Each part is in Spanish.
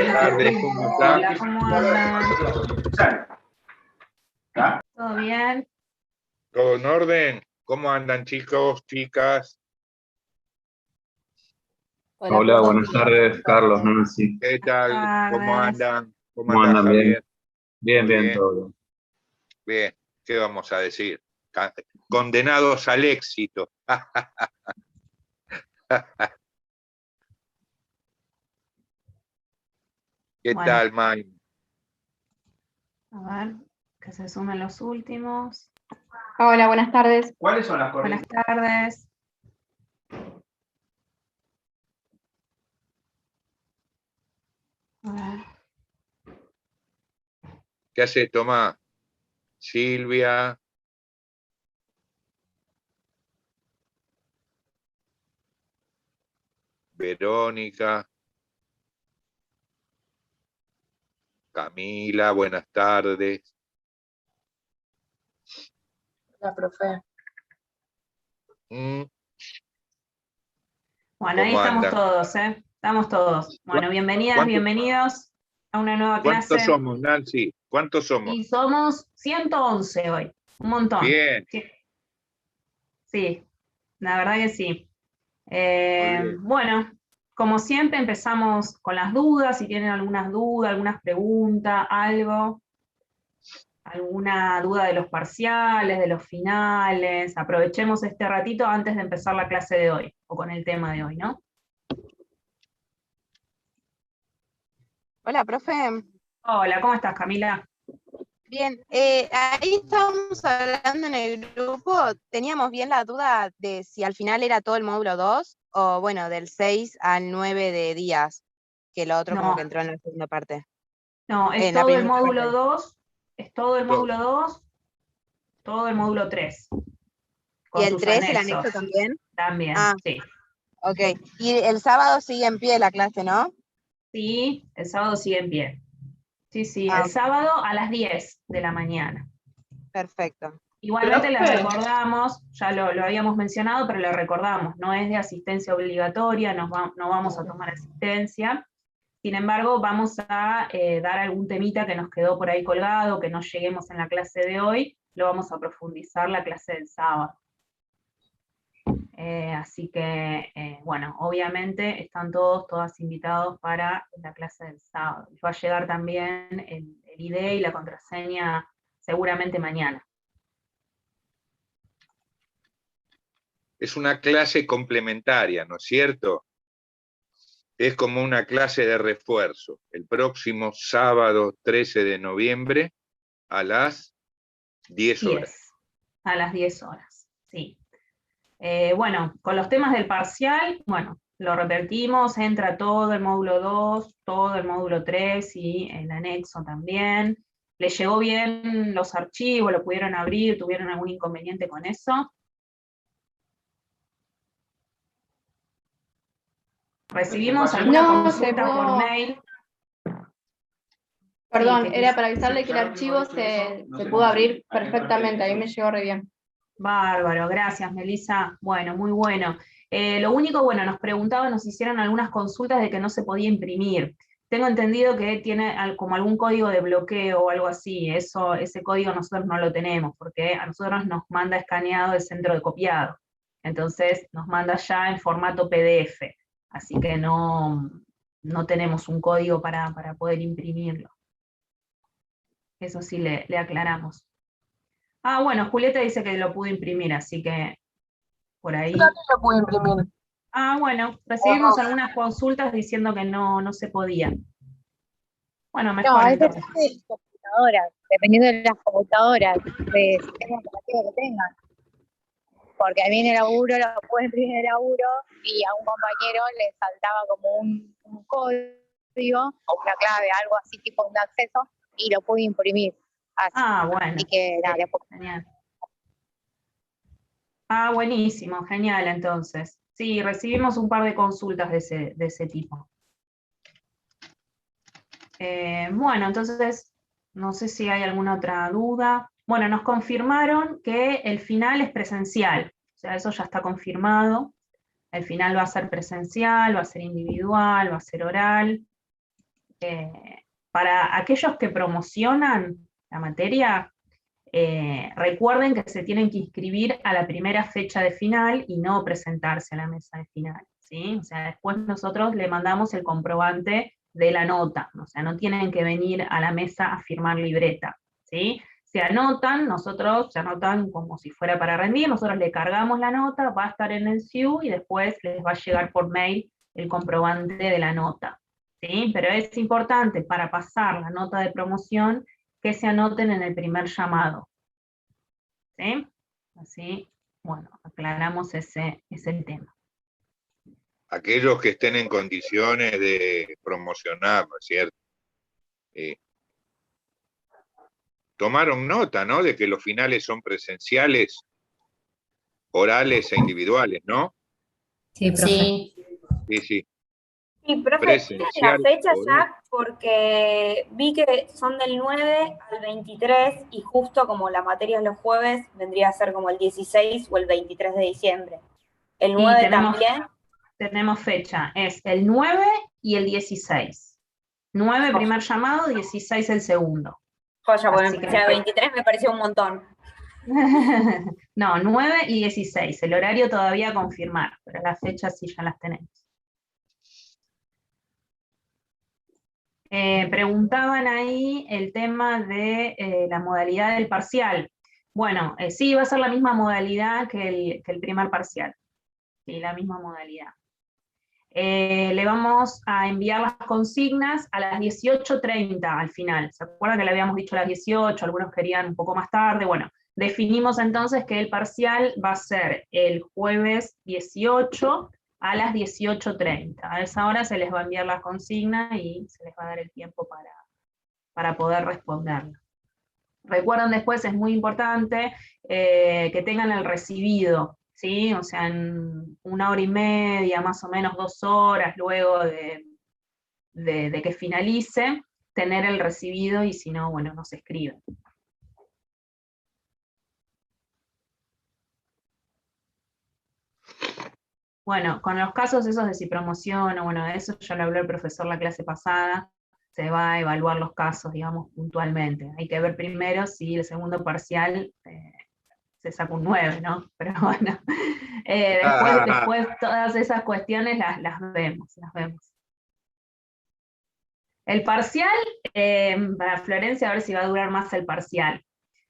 Buenas tardes, ¿cómo están? Hola, ¿cómo andan? ¿Todo bien? ¿Todo en orden? ¿Cómo andan, chicos, chicas? Hola, buenas tardes, Carlos, Nancy. ¿Qué tal? ¿Cómo Tardes. andan? ¿Cómo ¿Cómo anda andan? Bien, Javier? bien, Muy bien, bien. todo bien. Bien, ¿qué vamos a decir? Condenados al éxito. ¿Qué Bueno, tal, May? a ver, que se sumen los últimos. Hola, buenas tardes. ¿Cuáles son las Buenas corrientes? tardes. A ver, ¿Qué hace Tomás? Silvia, Verónica, Camila, buenas tardes. Hola, profe. Mm, bueno, ahí ¿Cómo estamos andan? todos, ¿eh? Estamos todos. Bueno, bienvenidas, ¿Cuántos, bienvenidos a una nueva cuántos clase. somos, Nancy? ¿Cuántos somos? Y somos 111 hoy, un montón. Bien, Sí, la verdad que sí. muy bien. Bueno, como siempre empezamos con las dudas, si tienen algunas dudas, algunas preguntas, algo, alguna duda de los parciales, de los finales, aprovechemos este ratito antes de empezar la clase de hoy, o con el tema de hoy, ¿no? Hola, profe. Hola, ¿cómo estás, Camila? Bien, ahí estábamos hablando en el grupo, teníamos bien la duda de si al final era todo el módulo 2 o bueno, del 6 al 9 de días, que lo otro como No, que entró en la segunda parte. no, es En la todo el primera módulo parte. 2, es todo el módulo 2, todo el módulo 3, ¿Y con el sus 3, el anexos anexo también? también, Ah, sí. ok. Y el sábado sigue en pie la clase, ¿no? Sí, el sábado sigue en pie. Sí, sí, Ah, el ok, sábado a las 10 de la mañana. perfecto. Igualmente les Profe. recordamos, ya lo habíamos mencionado, pero le recordamos, no es de asistencia obligatoria, no vamos a tomar asistencia. Sin embargo, vamos a dar algún temita que nos quedó por ahí colgado, que no lleguemos en la clase de hoy, lo vamos a profundizar la clase del sábado. Así que, bueno, obviamente están todas invitados para la clase del sábado. Va a llegar también el ID y la contraseña seguramente mañana. Es una clase complementaria, ¿no es cierto? Es como una clase de refuerzo. El próximo sábado 13 de noviembre a las 10 horas. 10, a las 10 horas, sí. Bueno, con los temas del parcial, bueno, lo repetimos, entra todo el módulo 2, todo el módulo 3 y el anexo también. ¿Les llegó bien los archivos? ¿Lo pudieron abrir? ¿Tuvieron algún inconveniente con eso? ¿Recibimos alguna No, consulta por llegó. mail? Perdón, Sí, era para avisarle que el archivo se pudo abrir perfectamente, a mí me llegó re bien. Bárbaro, gracias, Melissa. Bueno, muy bueno. Lo único, bueno, nos preguntaban, nos hicieron algunas consultas de que no se podía imprimir. Tengo entendido que tiene como algún código de bloqueo o algo así. Ese código nosotros no lo tenemos, porque a nosotros nos manda escaneado el centro de copiado. Entonces nos manda ya en formato PDF. Así que no tenemos un código para poder imprimirlo. Eso sí le aclaramos. Ah, bueno, Julieta dice que lo pudo imprimir, así que por ahí. Yo también lo pude imprimir. Ah, bueno, recibimos algunas consultas diciendo que no se podía. Bueno, No, mejor es depende entonces. de las computadoras, dependiendo de las computadoras, del sistema operativo que tengan. Porque a mí en el laburo lo pude imprimir en el laburo y a un compañero le saltaba como un código o una clave, algo así tipo un acceso, y lo pude imprimir. Ah, bueno. Así que nada, Genial. Ah, buenísimo, genial entonces. Sí, recibimos un par de consultas de ese tipo. Bueno, entonces, no sé si hay alguna otra duda. Bueno, nos confirmaron que el final es presencial, o sea, eso ya está confirmado. El final va a ser presencial, va a ser individual, va a ser oral. para aquellos que promocionan la materia, recuerden que se tienen que inscribir a la primera fecha de final y no presentarse a la mesa de final, ¿sí? O sea, después nosotros le mandamos el comprobante de la nota, o sea, no tienen que venir a la mesa a firmar libreta, ¿sí? Se anotan como si fuera para rendir, nosotros le cargamos la nota, va a estar en el SIU y después les va a llegar por mail el comprobante de la nota, ¿sí? Pero es importante para pasar la nota de promoción que se anoten en el primer llamado, ¿sí? Así, bueno, aclaramos ese tema. Aquellos que estén en condiciones de promocionar, ¿no es cierto? Tomaron nota, ¿no?, de que los finales son presenciales, orales e individuales, ¿no? Sí, profe. Sí. Sí, sí. Sí, profe, ¿tienen la Presencial, fecha oral. ya? Porque vi que son del 9 al 23 y justo como la materia es los jueves, vendría a ser como el 16 o el 23 de diciembre. ¿El 9 también? Tenemos fecha, es el 9 y el 16. 9 primer llamado, 16 el segundo. Joya, porque Así me que- parecía 23 me pareció un montón. No, 9 y 16. El horario todavía a confirmar, pero las fechas sí ya las tenemos. Preguntaban ahí el tema de la modalidad del parcial. Bueno, sí, va a ser la misma modalidad que el primer parcial. Sí, la misma modalidad. Le vamos a enviar las consignas a las 18:30 al final. ¿Se acuerdan que le habíamos dicho a las 18? Algunos querían un poco más tarde. Bueno, definimos entonces que el parcial va a ser el jueves 18 a las 18:30. A esa hora se les va a enviar la consigna y se les va a dar el tiempo para poder responderla. Recuerden después, es muy importante que tengan el recibido, ¿sí? O sea, en 1 hora y media, más o menos 2 horas luego de que finalice, tener el recibido y si no, bueno, nos escriben. Bueno, con los casos esos de si promociono, bueno, de eso ya lo habló el profesor la clase pasada, se va a evaluar los casos, digamos, puntualmente. Hay que ver primero si el segundo parcial se saca un 9, ¿no? Pero bueno, después todas esas cuestiones las vemos. El parcial, para Florencia, a ver si va a durar más el parcial.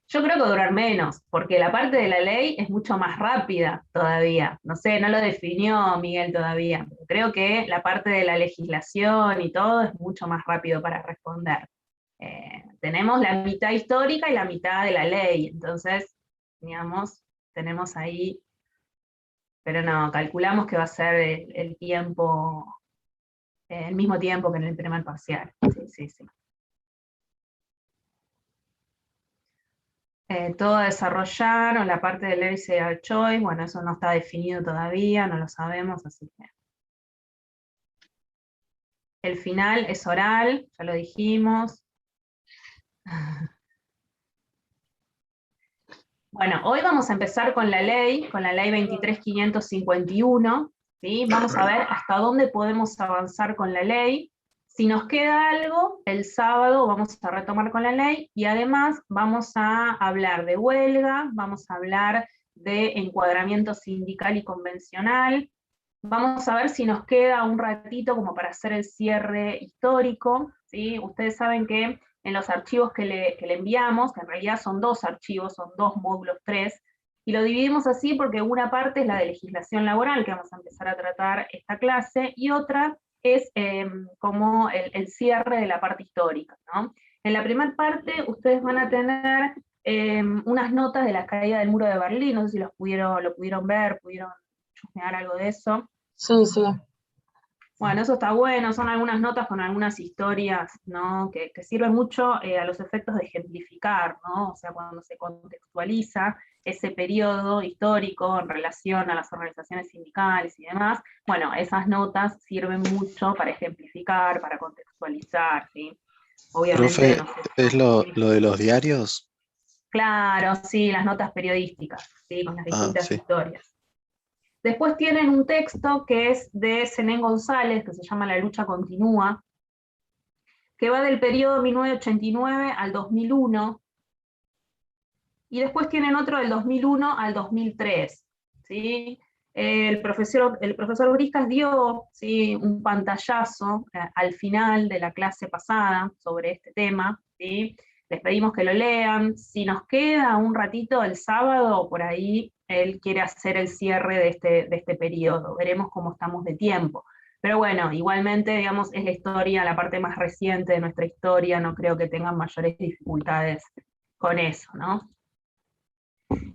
Yo creo que va a durar menos, porque la parte de la ley es mucho más rápida todavía. No sé, no lo definió Miguel todavía, pero creo que la parte de la legislación y todo es mucho más rápido para responder. Tenemos la mitad histórica y la mitad de la ley, entonces, digamos, tenemos ahí, pero no, calculamos que va a ser el tiempo, el mismo tiempo que en el primer parcial. Sí. Todo a desarrollar, o la parte del Editorial Choice, bueno, eso no está definido todavía, no lo sabemos, así que. El final es oral, ya lo dijimos. Bueno, hoy vamos a empezar con la ley 23.551, ¿sí? Vamos a ver hasta dónde podemos avanzar con la ley. Si nos queda algo, el sábado vamos a retomar con la ley, y además vamos a hablar de huelga, vamos a hablar de encuadramiento sindical y convencional, vamos a ver si nos queda un ratito como para hacer el cierre histórico, ¿sí? Ustedes saben que en los archivos que le enviamos, que en realidad son 2 archivos, son 2 módulos 3, y lo dividimos así porque una parte es la de legislación laboral, que vamos a empezar a tratar esta clase, y otra es como el cierre de la parte histórica, ¿no? En la primera parte ustedes van a tener unas notas de la caída del muro de Berlín, no sé si lo pudieron ver, pudieron chusmear algo de eso. Sí. Bueno, eso está bueno, son algunas notas con algunas historias, ¿no? que sirven mucho a los efectos de ejemplificar, ¿no? O sea, cuando se contextualiza ese periodo histórico en relación a las organizaciones sindicales y demás, bueno, esas notas sirven mucho para ejemplificar, para contextualizar, ¿sí? Obviamente, Profe, no sé, ¿es lo de los diarios? Claro, sí, las notas periodísticas, ¿sí? Con las distintas Sí. historias. Después tienen un texto que es de Zenén González, que se llama La lucha continúa. que va del periodo 1989 al 2001, y después tienen otro del 2001 al 2003, ¿sí? El profesor Briscas dio, ¿sí?, un pantallazo al final de la clase pasada sobre este tema, ¿sí? Les pedimos que lo lean. Si nos queda un ratito el sábado, por ahí él quiere hacer el cierre de este periodo. Veremos cómo estamos de tiempo. Pero bueno, igualmente, digamos, es la historia, la parte más reciente de nuestra historia, no creo que tengan mayores dificultades con eso, ¿no?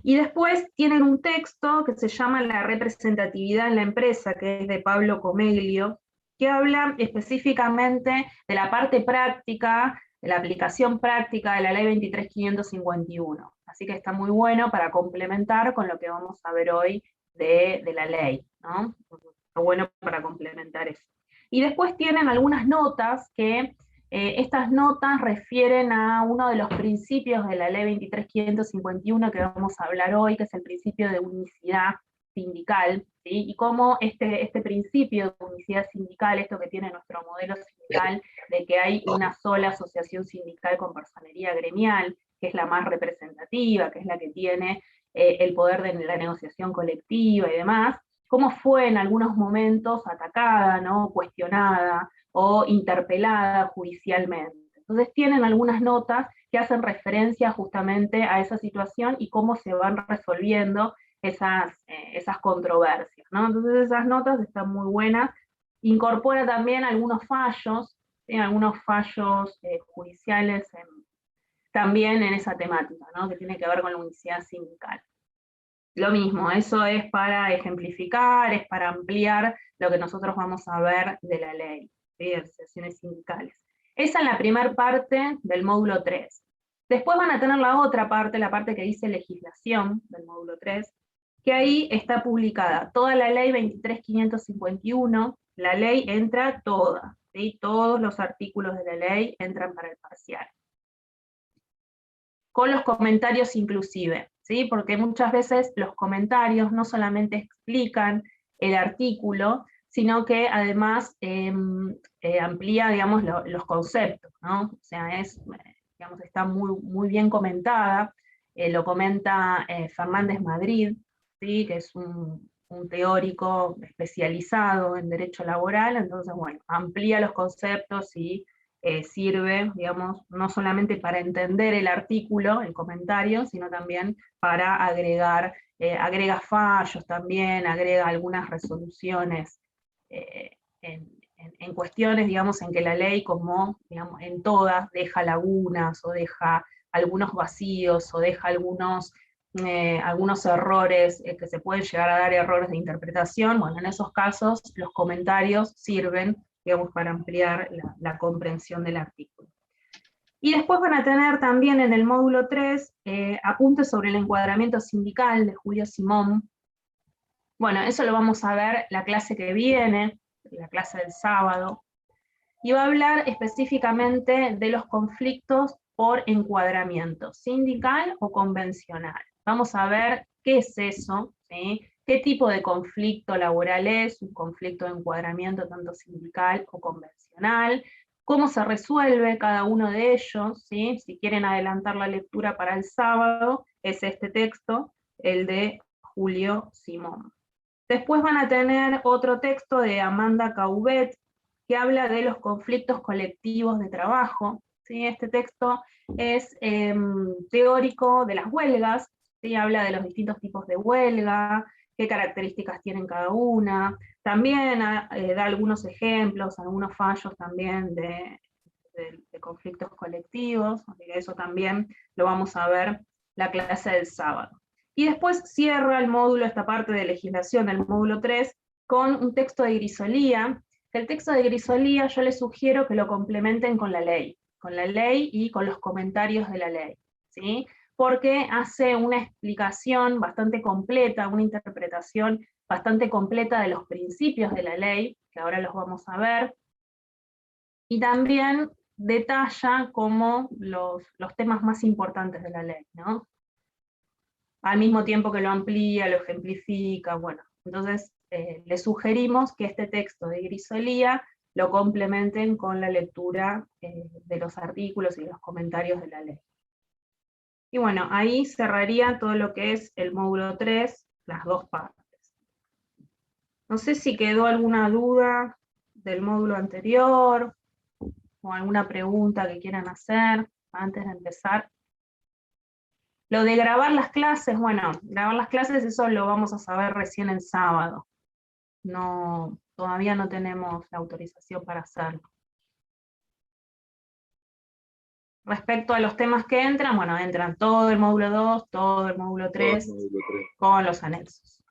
Y después tienen un texto que se llama La representatividad en la empresa, que es de Pablo Comeglio, que habla específicamente de la parte práctica, de la aplicación práctica de la ley 23.551. Así que está muy bueno para complementar con lo que vamos a ver hoy de la ley, ¿no? Está bueno para complementar eso. Y después tienen algunas notas que estas notas refieren a uno de los principios de la ley 23.551 que vamos a hablar hoy, que es el principio de unicidad sindical, ¿sí? Y cómo este principio de unicidad sindical, esto que tiene nuestro modelo sindical, de que hay una sola asociación sindical con personería gremial, que es la más representativa, que es la que tiene el poder de la negociación colectiva y demás, cómo fue en algunos momentos atacada, ¿no?, cuestionada, o interpelada judicialmente. Entonces tienen algunas notas que hacen referencia justamente a esa situación y cómo se van resolviendo esas controversias, ¿no? Entonces esas notas están muy buenas. Incorpora también algunos fallos, ¿sí?, algunos fallos judiciales también en esa temática, ¿no?, que tiene que ver con la unicidad sindical. Lo mismo, eso es para ejemplificar, es para ampliar lo que nosotros vamos a ver de la ley, ¿sí?, de asociaciones sindicales. Esa es la primera parte del módulo 3. Después van a tener la otra parte, la parte que dice legislación del módulo 3, que ahí está publicada toda la ley 23.551, la ley entra toda, ¿sí?, todos los artículos de la ley entran para el parcial. Con los comentarios inclusive, ¿sí?, porque muchas veces los comentarios no solamente explican el artículo, sino que además amplía, digamos, los conceptos, ¿no? O sea, digamos, está muy, muy bien comentada, lo comenta Fernández Madrid, ¿sí?, que es un teórico especializado en derecho laboral. Entonces, bueno, amplía los conceptos y sirve, digamos, no solamente para entender el artículo, el comentario, sino también para agregar, agrega fallos también, agrega algunas resoluciones en cuestiones, digamos, en que la ley, como, digamos, en todas, deja lagunas, o deja algunos vacíos, o deja algunos errores, que se pueden llegar a dar errores de interpretación. Bueno, en esos casos los comentarios sirven, digamos, para ampliar la comprensión del artículo. Y después van a tener también en el módulo 3 apuntes sobre el encuadramiento sindical de Julio Simón. Bueno, eso lo vamos a ver la clase que viene, la clase del sábado, y va a hablar específicamente de los conflictos por encuadramiento, sindical o convencional. Vamos a ver qué es eso, ¿sí?, qué tipo de conflicto laboral es, un conflicto de encuadramiento tanto sindical o convencional, cómo se resuelve cada uno de ellos, ¿sí? Si quieren adelantar la lectura para el sábado, es este texto, el de Julio Simón. Después van a tener otro texto de Amanda Caubet, que habla de los conflictos colectivos de trabajo, ¿sí? Este texto es teórico de las huelgas, ¿sí? Habla de los distintos tipos de huelga, qué características tienen cada una, también da algunos ejemplos, algunos fallos también de conflictos colectivos, así que eso también lo vamos a ver la clase del sábado. Y después cierra el módulo, esta parte de legislación del módulo 3, con un texto de Grisolía, que el texto de Grisolía yo les sugiero que lo complementen con la ley y con los comentarios de la ley, ¿sí? Porque hace una explicación bastante completa, una interpretación bastante completa de los principios de la ley, que ahora los vamos a ver, y también detalla como los temas más importantes de la ley, ¿no? Al mismo tiempo que lo amplía, lo ejemplifica, bueno. Entonces, le sugerimos que este texto de Grisolía lo complementen con la lectura de los artículos y los comentarios de la ley. Y bueno, ahí cerraría todo lo que es el módulo 3, las dos partes. No sé si quedó alguna duda del módulo anterior, o alguna pregunta que quieran hacer antes de empezar. Lo de grabar las clases, bueno, grabar las clases, eso lo vamos a saber recién el sábado. No, todavía no tenemos la autorización para hacerlo. Respecto a los temas que entran, bueno, entran todo el módulo 2, todo el módulo 3, con los anexos.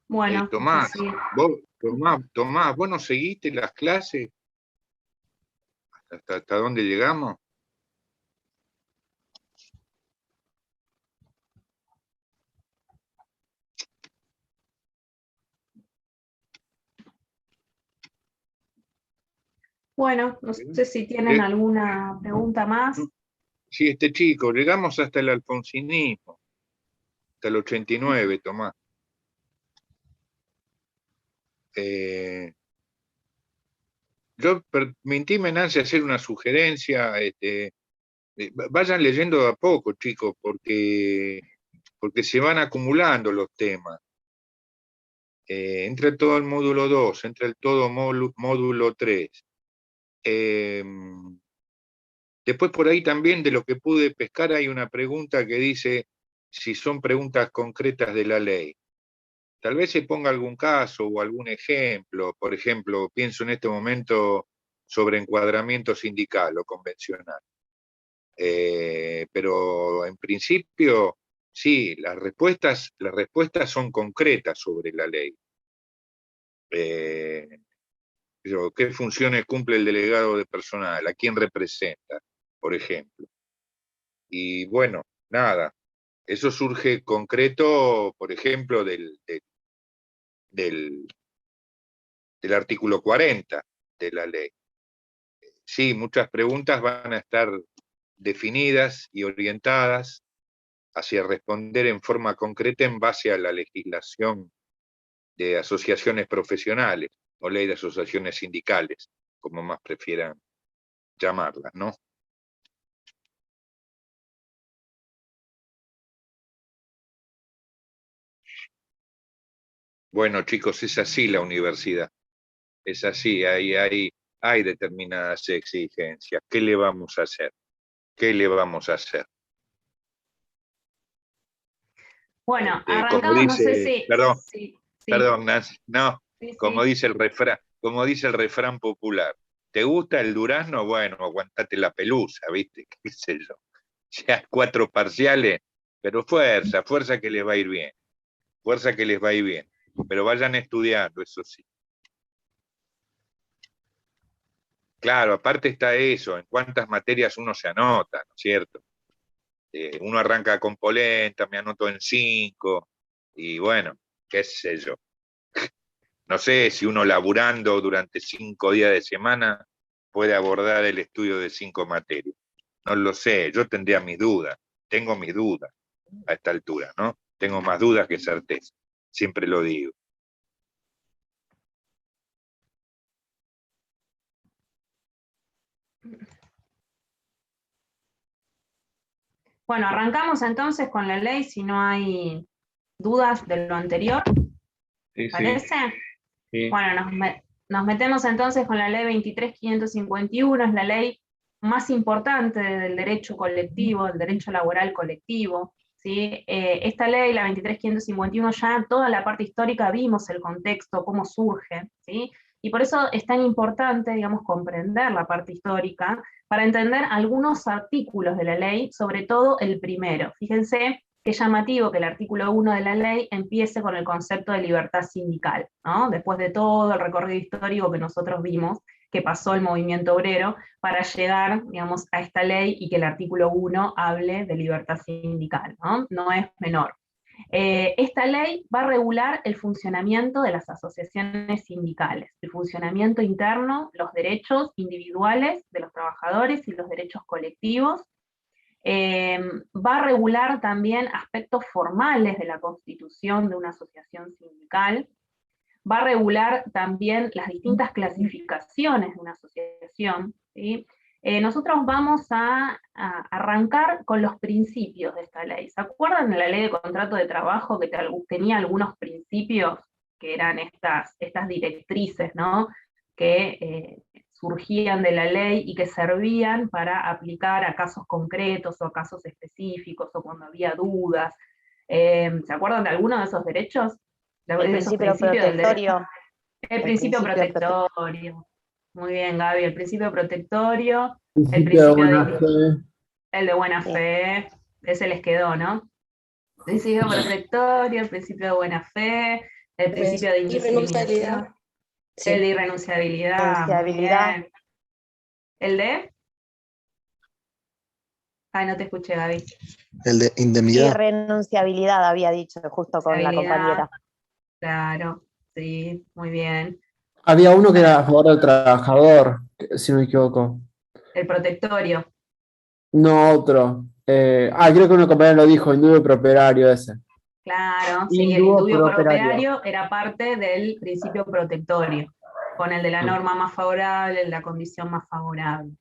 Bueno, Tomás, sí. Tomás, ¿vos no seguiste las clases? ¿Hasta dónde llegamos? Bueno, no sé si tienen alguna pregunta más. Sí, chico, llegamos hasta el alfonsinismo, hasta el 89, Tomás. Yo permitíme, Nancy, hacer una sugerencia. Vayan leyendo a poco, chicos, porque se van acumulando los temas. Entra todo el módulo 2, entra el todo módulo 3. Después por ahí también de lo que pude pescar hay una pregunta que dice si son preguntas concretas de la ley. Tal vez se ponga algún caso o algún ejemplo. Por ejemplo, pienso en este momento sobre encuadramiento sindical o convencional. Pero en principio, sí, las respuestas son concretas sobre la ley. ¿Qué funciones cumple el delegado de personal? ¿A quién representa, por ejemplo? Y bueno, nada, eso surge concreto, por ejemplo, del artículo 40 de la ley. Sí, muchas preguntas van a estar definidas y orientadas hacia responder en forma concreta en base a la legislación de asociaciones profesionales o ley de asociaciones sindicales, como más prefieran llamarlas, ¿no? Bueno, chicos, es así la universidad. Es así, hay determinadas exigencias. ¿Qué le vamos a hacer? ¿Qué le vamos a hacer? Bueno, Como arrancamos, dice, no sé si... Perdón, Nancy, no, Sí, como sí. dice el refrán popular. ¿Te gusta el durazno? Bueno, aguantate la pelusa, ¿viste? ¿Qué sé yo? Ya 4 parciales, pero fuerza que les va a ir bien. Fuerza que les va a ir bien. Pero vayan estudiando, eso sí. Claro, aparte está eso, en cuántas materias uno se anota, ¿no es cierto? Uno arranca con polenta, me anoto en 5, y bueno, qué sé yo. No sé si uno laburando durante 5 días de semana puede abordar el estudio de 5 materias. No lo sé, yo tendría mis dudas, tengo mis dudas a esta altura, ¿no? Tengo más dudas que certeza, siempre lo digo. Bueno, arrancamos entonces con la ley, si no hay dudas de lo anterior. Sí, ¿Parece? sí. Bueno, nos metemos entonces con la ley 23.551, es la ley más importante del derecho colectivo, del derecho laboral colectivo. ¿Sí? Esta ley, la 23.551, ya toda la parte histórica vimos el contexto, cómo surge, ¿sí? Y por eso es tan importante, digamos, comprender la parte histórica para entender algunos artículos de la ley, sobre todo el primero. Fíjense qué llamativo que el artículo 1 de la ley empiece con el concepto de libertad sindical, ¿no? Después de todo el recorrido histórico que nosotros vimos, que pasó el movimiento obrero, para llegar, digamos, a esta ley y que el artículo 1 hable de libertad sindical, ¿no? No es menor. Esta ley va a regular el funcionamiento de las asociaciones sindicales, el funcionamiento interno, los derechos individuales de los trabajadores y los derechos colectivos, Va a regular también aspectos formales de la constitución de una asociación sindical, va a regular también las distintas clasificaciones de una asociación, ¿sí? Nosotros vamos a arrancar con los principios de esta ley. ¿Se acuerdan de la ley de contrato de trabajo que tenía algunos principios que eran estas directrices, ¿no? Que surgían de la ley y que servían para aplicar a casos concretos o a casos específicos o cuando había dudas? ¿Se acuerdan de alguno de esos derechos? El principio protectorio. El principio protectorio. Muy bien, Gaby, el principio protectorio, el Principio de principio buena fe. el de buena fe, ese les quedó, ¿no? Principio protectorio, el principio de buena fe, el principio de indiscriminación, Sí. el de irrenunciabilidad. Irrenunciabilidad. Muy bien. ¿El de? Ay, no te escuché, Gaby. El de indemnidad. Irrenunciabilidad había dicho justo con la compañera. Claro, sí, muy bien. Había uno que era a favor del trabajador, si no me equivoco. El protectorio. No otro. Creo que una compañera lo dijo, indubio properario ese. Claro, sí, el Indubio indubio properario. properario era parte del principio protectorio, con el de la norma más favorable, la condición más favorable.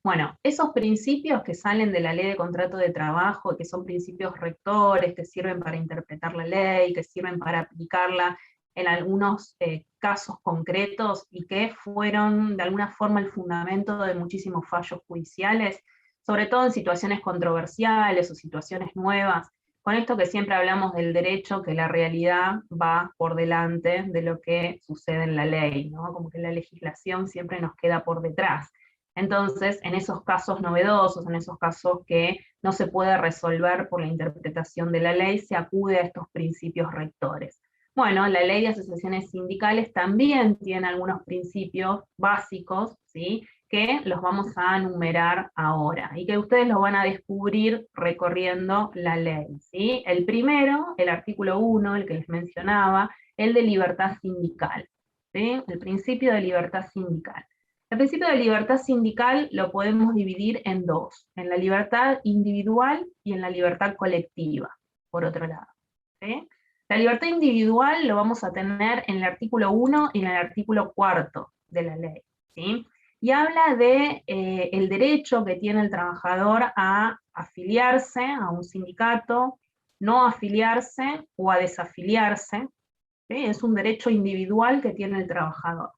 Bueno, esos principios que salen de la ley de contrato de trabajo, que son principios rectores, que sirven para interpretar la ley, que sirven para aplicarla en algunos casos concretos y que fueron de alguna forma el fundamento de muchísimos fallos judiciales, sobre todo en situaciones controversiales o situaciones nuevas, con esto que siempre hablamos del derecho, que la realidad va por delante de lo que sucede en la ley, ¿no? Como que la legislación siempre nos queda por detrás. Entonces, en esos casos novedosos, en esos casos que no se puede resolver por la interpretación de la ley, se acude a estos principios rectores. Bueno, la ley de asociaciones sindicales también tiene algunos principios básicos, ¿sí?, que los vamos a enumerar ahora, y que ustedes los van a descubrir recorriendo la ley, ¿sí? El primero, el artículo 1, el que les mencionaba, el de libertad sindical, ¿sí? El principio de libertad sindical. El principio de libertad sindical lo podemos dividir en dos, en la libertad individual y en la libertad colectiva, por otro lado, ¿sí? La libertad individual lo vamos a tener en el artículo 1 y en el artículo 4 de la ley, ¿sí? Y habla de el derecho que tiene el trabajador a afiliarse a un sindicato, no afiliarse o a desafiliarse, ¿sí? Es un derecho individual que tiene el trabajador.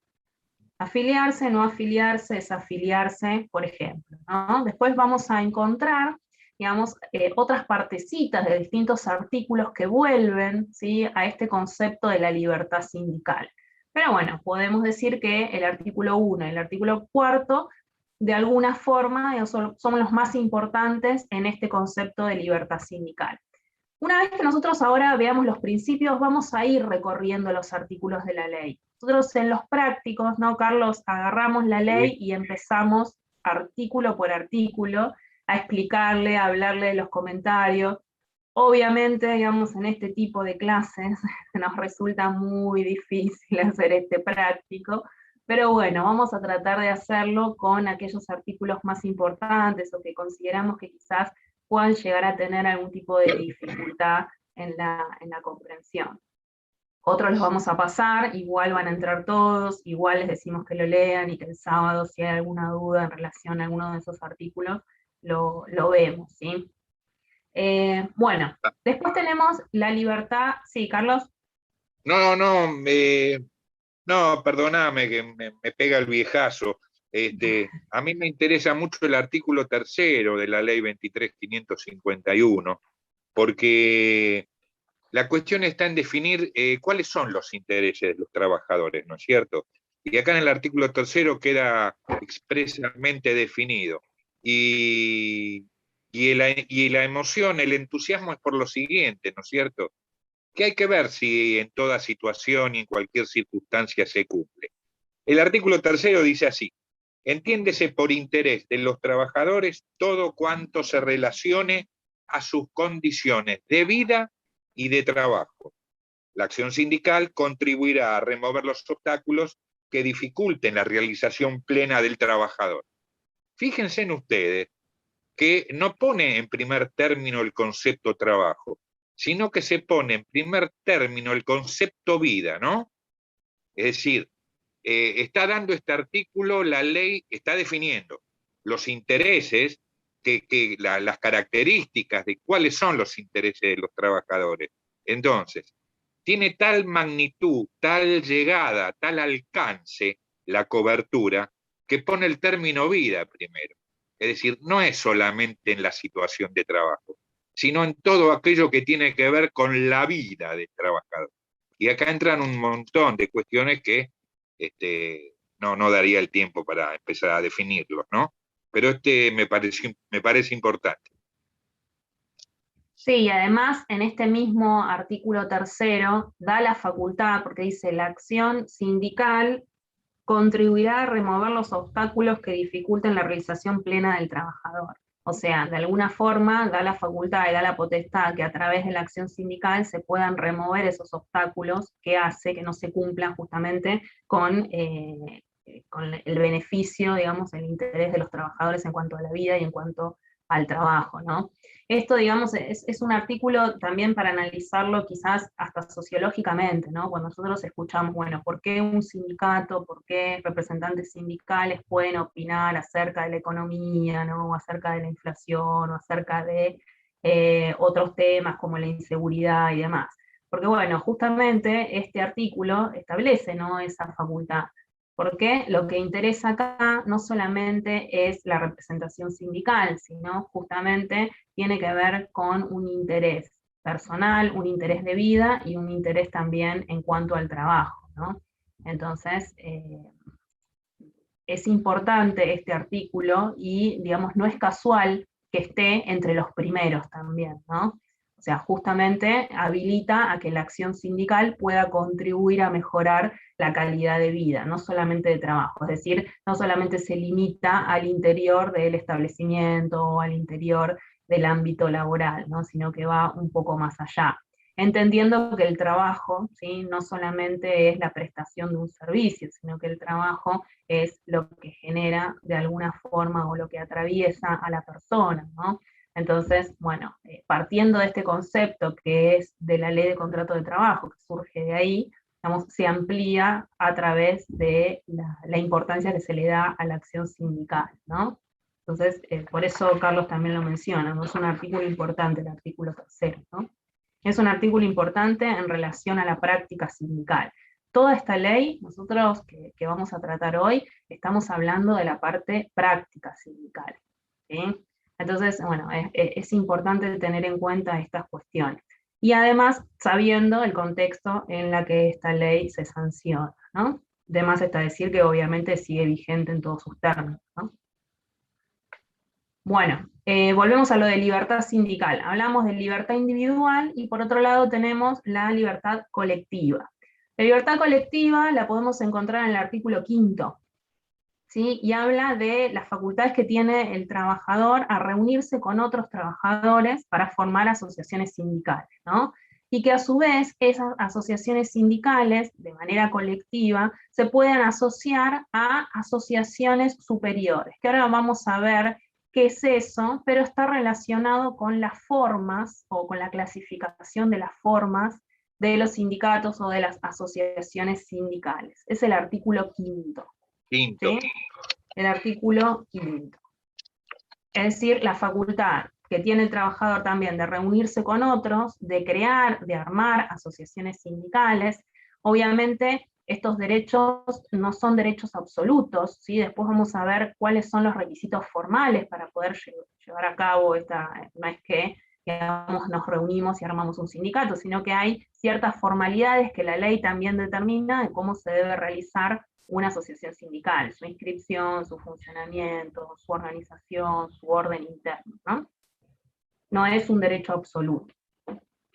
Afiliarse, no afiliarse, desafiliarse, por ejemplo, ¿no? Después vamos a encontrar, digamos, otras partecitas de distintos artículos que vuelven, ¿sí?, a este concepto de la libertad sindical. Pero bueno, podemos decir que el artículo 1 y el artículo 4, de alguna forma, son los más importantes en este concepto de libertad sindical. Una vez que nosotros ahora veamos los principios, vamos a ir recorriendo los artículos de la ley. Nosotros en los prácticos, ¿no, Carlos? Agarramos la ley y empezamos artículo por artículo a explicarle, a hablarle de los comentarios. Obviamente, digamos, en este tipo de clases nos resulta muy difícil hacer este práctico, pero bueno, vamos a tratar de hacerlo con aquellos artículos más importantes o que consideramos que quizás puedan llegar a tener algún tipo de dificultad en la comprensión. Otros los vamos a pasar, igual van a entrar todos, igual les decimos que lo lean y que el sábado, si hay alguna duda en relación a alguno de esos artículos, lo vemos, ¿sí? Bueno, después tenemos la libertad. Sí, Carlos. No, perdóname que me pega el viejazo. A mí me interesa mucho el artículo 3 de la ley 23.551, porque la cuestión está en definir cuáles son los intereses de los trabajadores, ¿no es cierto? Y acá en el artículo 3 queda expresamente definido. Y la emoción, el entusiasmo es por lo siguiente, ¿no es cierto? Que hay que ver si en toda situación y en cualquier circunstancia se cumple. El artículo 3 dice así: entiéndese por interés de los trabajadores todo cuanto se relacione a sus condiciones de vida y de trabajo. La acción sindical contribuirá a remover los obstáculos que dificulten la realización plena del trabajador. Fíjense en ustedes que no pone en primer término el concepto trabajo, sino que se pone en primer término el concepto vida, ¿no? Es decir, está dando este artículo, la ley está definiendo los intereses, las características de cuáles son los intereses de los trabajadores. Entonces, tiene tal magnitud, tal llegada, tal alcance la cobertura, que pone el término vida primero. Es decir, no es solamente en la situación de trabajo, sino en todo aquello que tiene que ver con la vida del trabajador. Y acá entran un montón de cuestiones que no daría el tiempo para empezar a definirlos, ¿no? Pero me parece importante. Sí, y además en este mismo artículo 3º da la facultad, porque dice, la acción sindical contribuirá a remover los obstáculos que dificulten la realización plena del trabajador. O sea, de alguna forma da la facultad y da la potestad que a través de la acción sindical se puedan remover esos obstáculos que hace que no se cumplan justamente con el beneficio, digamos, el interés de los trabajadores en cuanto a la vida y en cuanto al trabajo, ¿no? Esto, digamos, es un artículo también para analizarlo quizás hasta sociológicamente, ¿no? Cuando nosotros escuchamos, bueno, ¿por qué un sindicato, por qué representantes sindicales pueden opinar acerca de la economía, ¿no? O acerca de la inflación, o acerca de otros temas como la inseguridad y demás? Porque, bueno, justamente este artículo establece, ¿no?, esa facultad. Porque lo que interesa acá no solamente es la representación sindical, sino justamente tiene que ver con un interés personal, un interés de vida y un interés también en cuanto al trabajo, ¿no? Entonces, es importante este artículo y, digamos, no es casual que esté entre los primeros también, ¿no? O sea, justamente habilita a que la acción sindical pueda contribuir a mejorar la calidad de vida, no solamente de trabajo, es decir, no solamente se limita al interior del establecimiento o al interior del ámbito laboral, ¿no?, sino que va un poco más allá, entendiendo que el trabajo, ¿sí?, no solamente es la prestación de un servicio, sino que el trabajo es lo que genera de alguna forma o lo que atraviesa a la persona, ¿no? Entonces, bueno, partiendo de este concepto que es de la ley de contrato de trabajo, que surge de ahí, digamos, se amplía a través de la importancia que se le da a la acción sindical, ¿no? Entonces, por eso Carlos también lo menciona, ¿no? Es un artículo importante, el artículo 3º, ¿no? Es un artículo importante en relación a la práctica sindical. Toda esta ley, nosotros que vamos a tratar hoy, estamos hablando de la parte práctica sindical, ¿sí? Entonces, bueno, es importante tener en cuenta estas cuestiones. Y además, sabiendo el contexto en la que esta ley se sanciona, ¿no? De más está decir que obviamente sigue vigente en todos sus términos, ¿no? Bueno, volvemos a lo de libertad sindical. Hablamos de libertad individual y por otro lado tenemos la libertad colectiva. La libertad colectiva la podemos encontrar en el artículo 5º, ¿sí? Y habla de las facultades que tiene el trabajador a reunirse con otros trabajadores para formar asociaciones sindicales, ¿no? Y que a su vez esas asociaciones sindicales, de manera colectiva, se pueden asociar a asociaciones superiores, que ahora vamos a ver qué es eso, pero está relacionado con las formas, o con la clasificación de las formas de los sindicatos o de las asociaciones sindicales. Es el artículo 5º. ¿Sí? El artículo 5º. Es decir, la facultad que tiene el trabajador también de reunirse con otros, de crear, de armar asociaciones sindicales. Obviamente, estos derechos no son derechos absolutos, ¿sí? Después vamos a ver cuáles son los requisitos formales para poder llevar a cabo no es que digamos, nos reunimos y armamos un sindicato, sino que hay ciertas formalidades que la ley también determina de cómo se debe realizar una asociación sindical, su inscripción, su funcionamiento, su organización, su orden interno, ¿no? No es un derecho absoluto.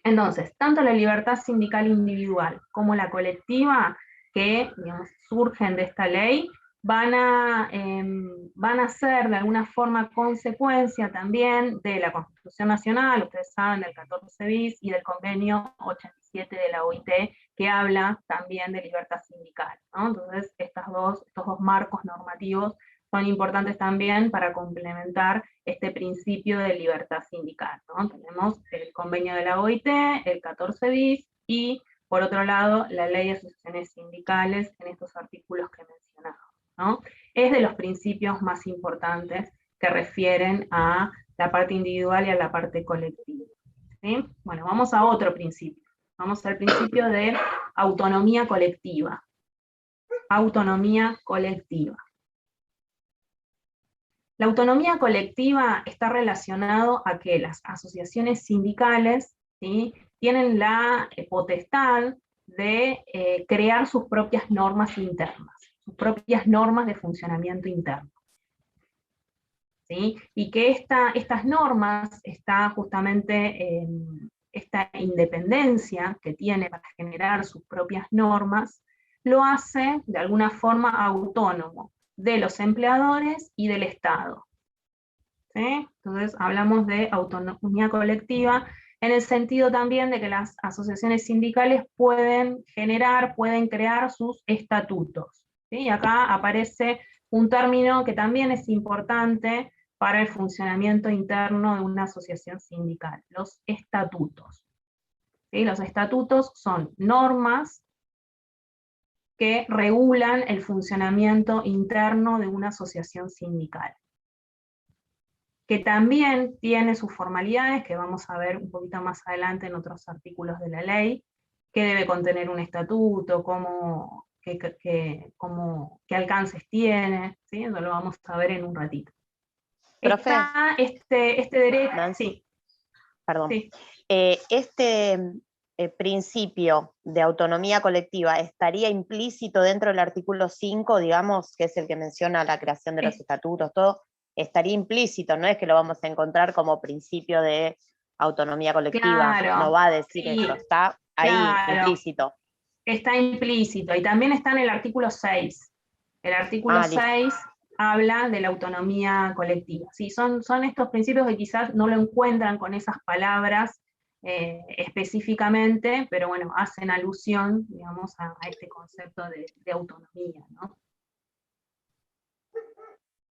Entonces, tanto la libertad sindical individual como la colectiva que, digamos, surgen de esta ley, van a ser de alguna forma consecuencia también de la Constitución Nacional, ustedes saben, del 14 bis y del convenio 87 de la OIT, que habla también de libertad sindical, ¿no? Entonces, estos dos marcos normativos son importantes también para complementar este principio de libertad sindical, ¿no? Tenemos el convenio de la OIT, el 14 bis, y por otro lado, la ley de asociaciones sindicales en estos artículos que he mencionado, ¿no? Es de los principios más importantes que refieren a la parte individual y a la parte colectiva, ¿sí? Bueno, vamos a otro principio. Vamos al principio de autonomía colectiva. Autonomía colectiva. La autonomía colectiva está relacionado a que las asociaciones sindicales, ¿sí?, tienen la potestad de crear sus propias normas internas, sus propias normas de funcionamiento interno, ¿sí? Y que estas normas, justamente esta independencia que tiene para generar sus propias normas, lo hace de alguna forma autónomo de los empleadores y del Estado, ¿sí? Entonces hablamos de autonomía colectiva en el sentido también de que las asociaciones sindicales pueden crear sus estatutos, ¿sí? Y acá aparece un término que también es importante para el funcionamiento interno de una asociación sindical, los estatutos, ¿sí? Los estatutos son normas que regulan el funcionamiento interno de una asociación sindical, que también tiene sus formalidades, que vamos a ver un poquito más adelante en otros artículos de la ley, que debe contener un estatuto, qué alcances tiene, ¿sí? Eso lo vamos a ver en un ratito. Profe, Está este derecho, Nancy, sí. Perdón. Sí. Principio de autonomía colectiva estaría implícito dentro del artículo 5, digamos, que es el que menciona la creación de los estatutos, todo, estaría implícito, no es que lo vamos a encontrar como principio de autonomía colectiva, Claro, no va a decir sí, eso, está ahí, claro, implícito. Está implícito, y también está en el artículo 6. El artículo 6 habla de la autonomía colectiva. Sí, son estos principios que quizás no lo encuentran con esas palabras específicamente, pero bueno, hacen alusión, digamos, a este concepto de autonomía, ¿no?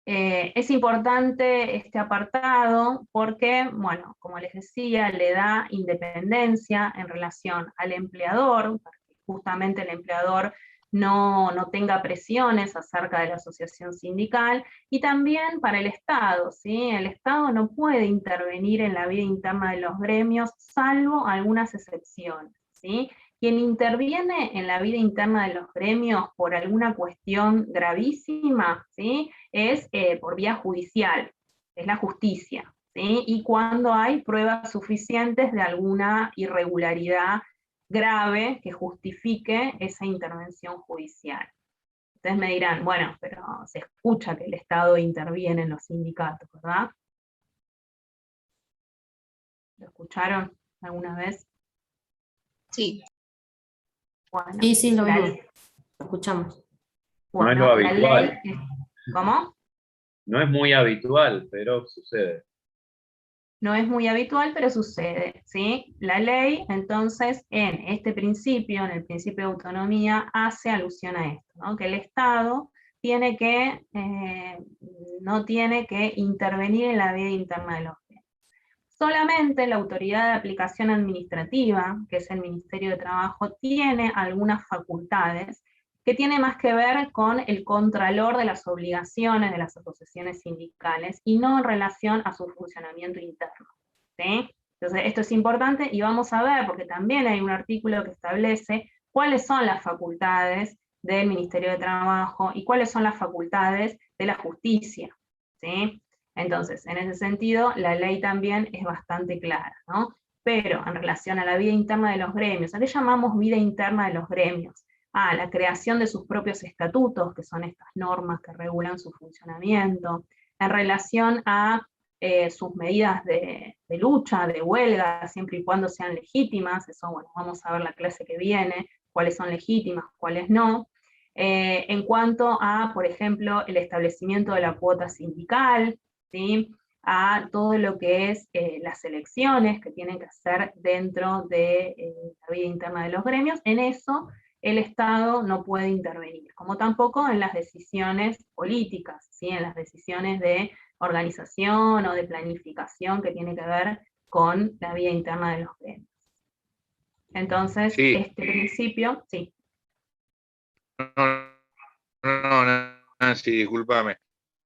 Es importante este apartado porque, bueno, como les decía, le da independencia en relación al empleador, para que justamente el empleador no tenga presiones acerca de la asociación sindical, y también para el Estado, ¿sí? El Estado no puede intervenir en la vida interna de los gremios, salvo algunas excepciones, ¿sí? Quien interviene en la vida interna de los gremios por alguna cuestión gravísima, ¿sí?, es por vía judicial, es la justicia, ¿sí? Y cuando hay pruebas suficientes de alguna irregularidad grave que justifique esa intervención judicial. Ustedes me dirán, bueno, pero se escucha que el Estado interviene en los sindicatos, ¿verdad? ¿Lo escucharon alguna vez? Sí. Bueno, Sí, lo vimos. Lo escuchamos. Bueno, no es lo habitual. Ley, ¿cómo? No es muy habitual, pero sucede. No es muy habitual, pero sucede, ¿sí? La ley, entonces, en este principio, en el principio de autonomía, hace alusión a esto, ¿no? Que el Estado tiene no tiene que intervenir en la vida interna de los gremios. Solamente la autoridad de aplicación administrativa, que es el Ministerio de Trabajo, tiene algunas facultades que tiene más que ver con el contralor de las obligaciones de las asociaciones sindicales y no en relación a su funcionamiento interno, ¿sí? Entonces esto es importante y vamos a ver, porque también hay un artículo que establece cuáles son las facultades del Ministerio de Trabajo y cuáles son las facultades de la justicia, ¿sí? Entonces, en ese sentido, la ley también es bastante clara, ¿no? Pero en relación a la vida interna de los gremios, ¿a qué llamamos vida interna de los gremios? A la creación de sus propios estatutos, que son estas normas que regulan su funcionamiento, en relación a sus medidas de lucha, de huelga, siempre y cuando sean legítimas, eso, bueno, vamos a ver la clase que viene, cuáles son legítimas, cuáles no. En cuanto a, por ejemplo, el establecimiento de la cuota sindical, ¿sí?, a todo lo que es las elecciones que tienen que hacer dentro de la vida interna de los gremios, en eso el Estado no puede intervenir, como tampoco en las decisiones políticas, ¿sí? En las decisiones de organización o de planificación que tiene que ver con la vida interna de los gremios. Entonces, Sí. este principio, sí. No, Nancy, discúlpame.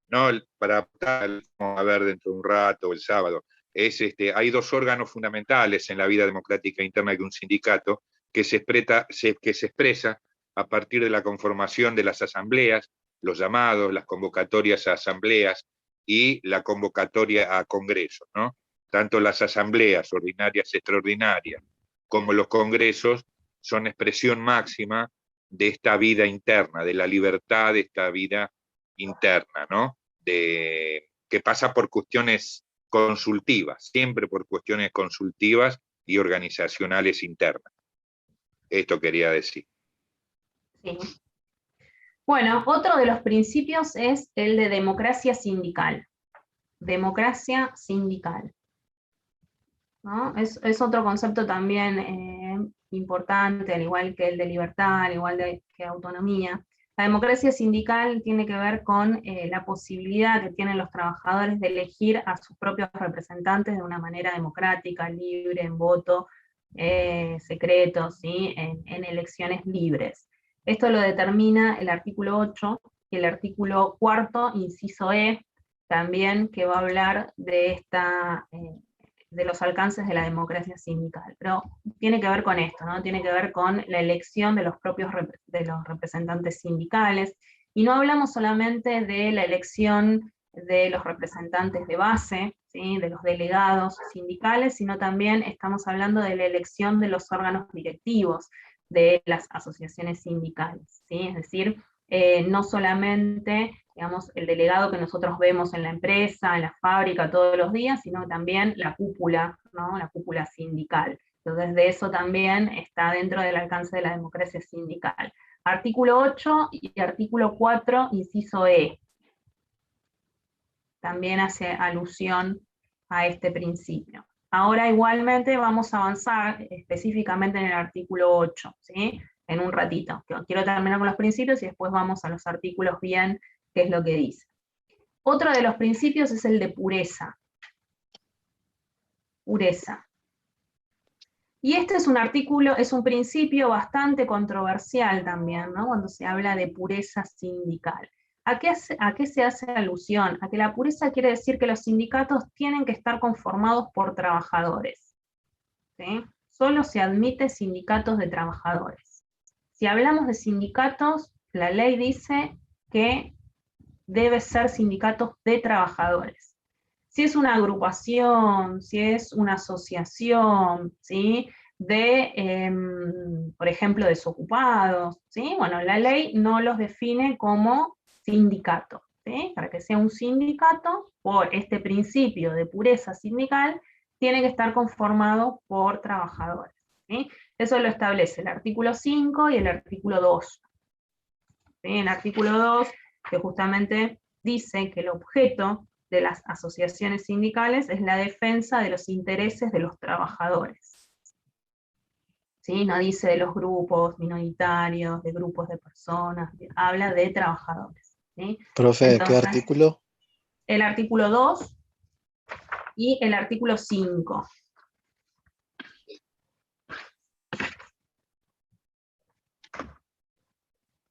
No, para vamos a ver dentro de un rato, el sábado, hay dos órganos fundamentales en la vida democrática interna de un sindicato que se expresa a partir de la conformación de las asambleas, los llamados, las convocatorias a asambleas y la convocatoria a congresos, ¿no? Tanto las asambleas ordinarias, extraordinarias, como los congresos son expresión máxima de esta vida interna, de la libertad de esta vida interna, ¿no? Que pasa por cuestiones consultivas, siempre por cuestiones consultivas y organizacionales internas. Esto quería decir. Sí. Bueno, otro de los principios es el de democracia sindical. Democracia sindical, ¿no? Es otro concepto también importante, al igual que el de libertad, al igual que autonomía. La democracia sindical tiene que ver con la posibilidad que tienen los trabajadores de elegir a sus propios representantes de una manera democrática, libre, en voto secreto, ¿sí? En elecciones libres. Esto lo determina el artículo 8 y el artículo 4, inciso E, también, que va a hablar de de los alcances de la democracia sindical, pero tiene que ver con esto, ¿no? Tiene que ver con la elección de los propios representantes sindicales, y no hablamos solamente de la elección de los representantes de base, ¿sí? De los delegados sindicales, sino también estamos hablando de la elección de los órganos directivos de las asociaciones sindicales, ¿sí? Es decir, no solamente, digamos, el delegado que nosotros vemos en la empresa, en la fábrica todos los días, sino también la cúpula, ¿no? La cúpula sindical. Entonces, de eso también está dentro del alcance de la democracia sindical. Artículo 8 y artículo 4, inciso E. También hace alusión a este principio. Ahora igualmente vamos a avanzar específicamente en el artículo 8, ¿sí? En un ratito. Quiero terminar con los principios y después vamos a los artículos bien, qué es lo que dice. Otro de los principios es el de pureza. Pureza. Y este es un artículo, es un principio bastante controversial también, ¿no? Cuando se habla de pureza sindical. ¿A qué se hace alusión? A que la pureza quiere decir que los sindicatos tienen que estar conformados por trabajadores, ¿sí? Solo se admite sindicatos de trabajadores. Si hablamos de sindicatos, la ley dice que debe ser sindicatos de trabajadores. Si es una agrupación, si es una asociación, ¿sí? Por ejemplo, desocupados, ¿sí? Bueno, la ley no los define como sindicato, ¿sí? Para que sea un sindicato, por este principio de pureza sindical, tiene que estar conformado por trabajadores, ¿sí? Eso lo establece el artículo 5 y el artículo 2. ¿Sí? El artículo 2, que justamente dice que el objeto de las asociaciones sindicales es la defensa de los intereses de los trabajadores. ¿Sí? No dice de los grupos minoritarios, de grupos de personas, habla de trabajadores. ¿Sí? Profe, Entonces, ¿qué artículo? El artículo 2 y el artículo 5.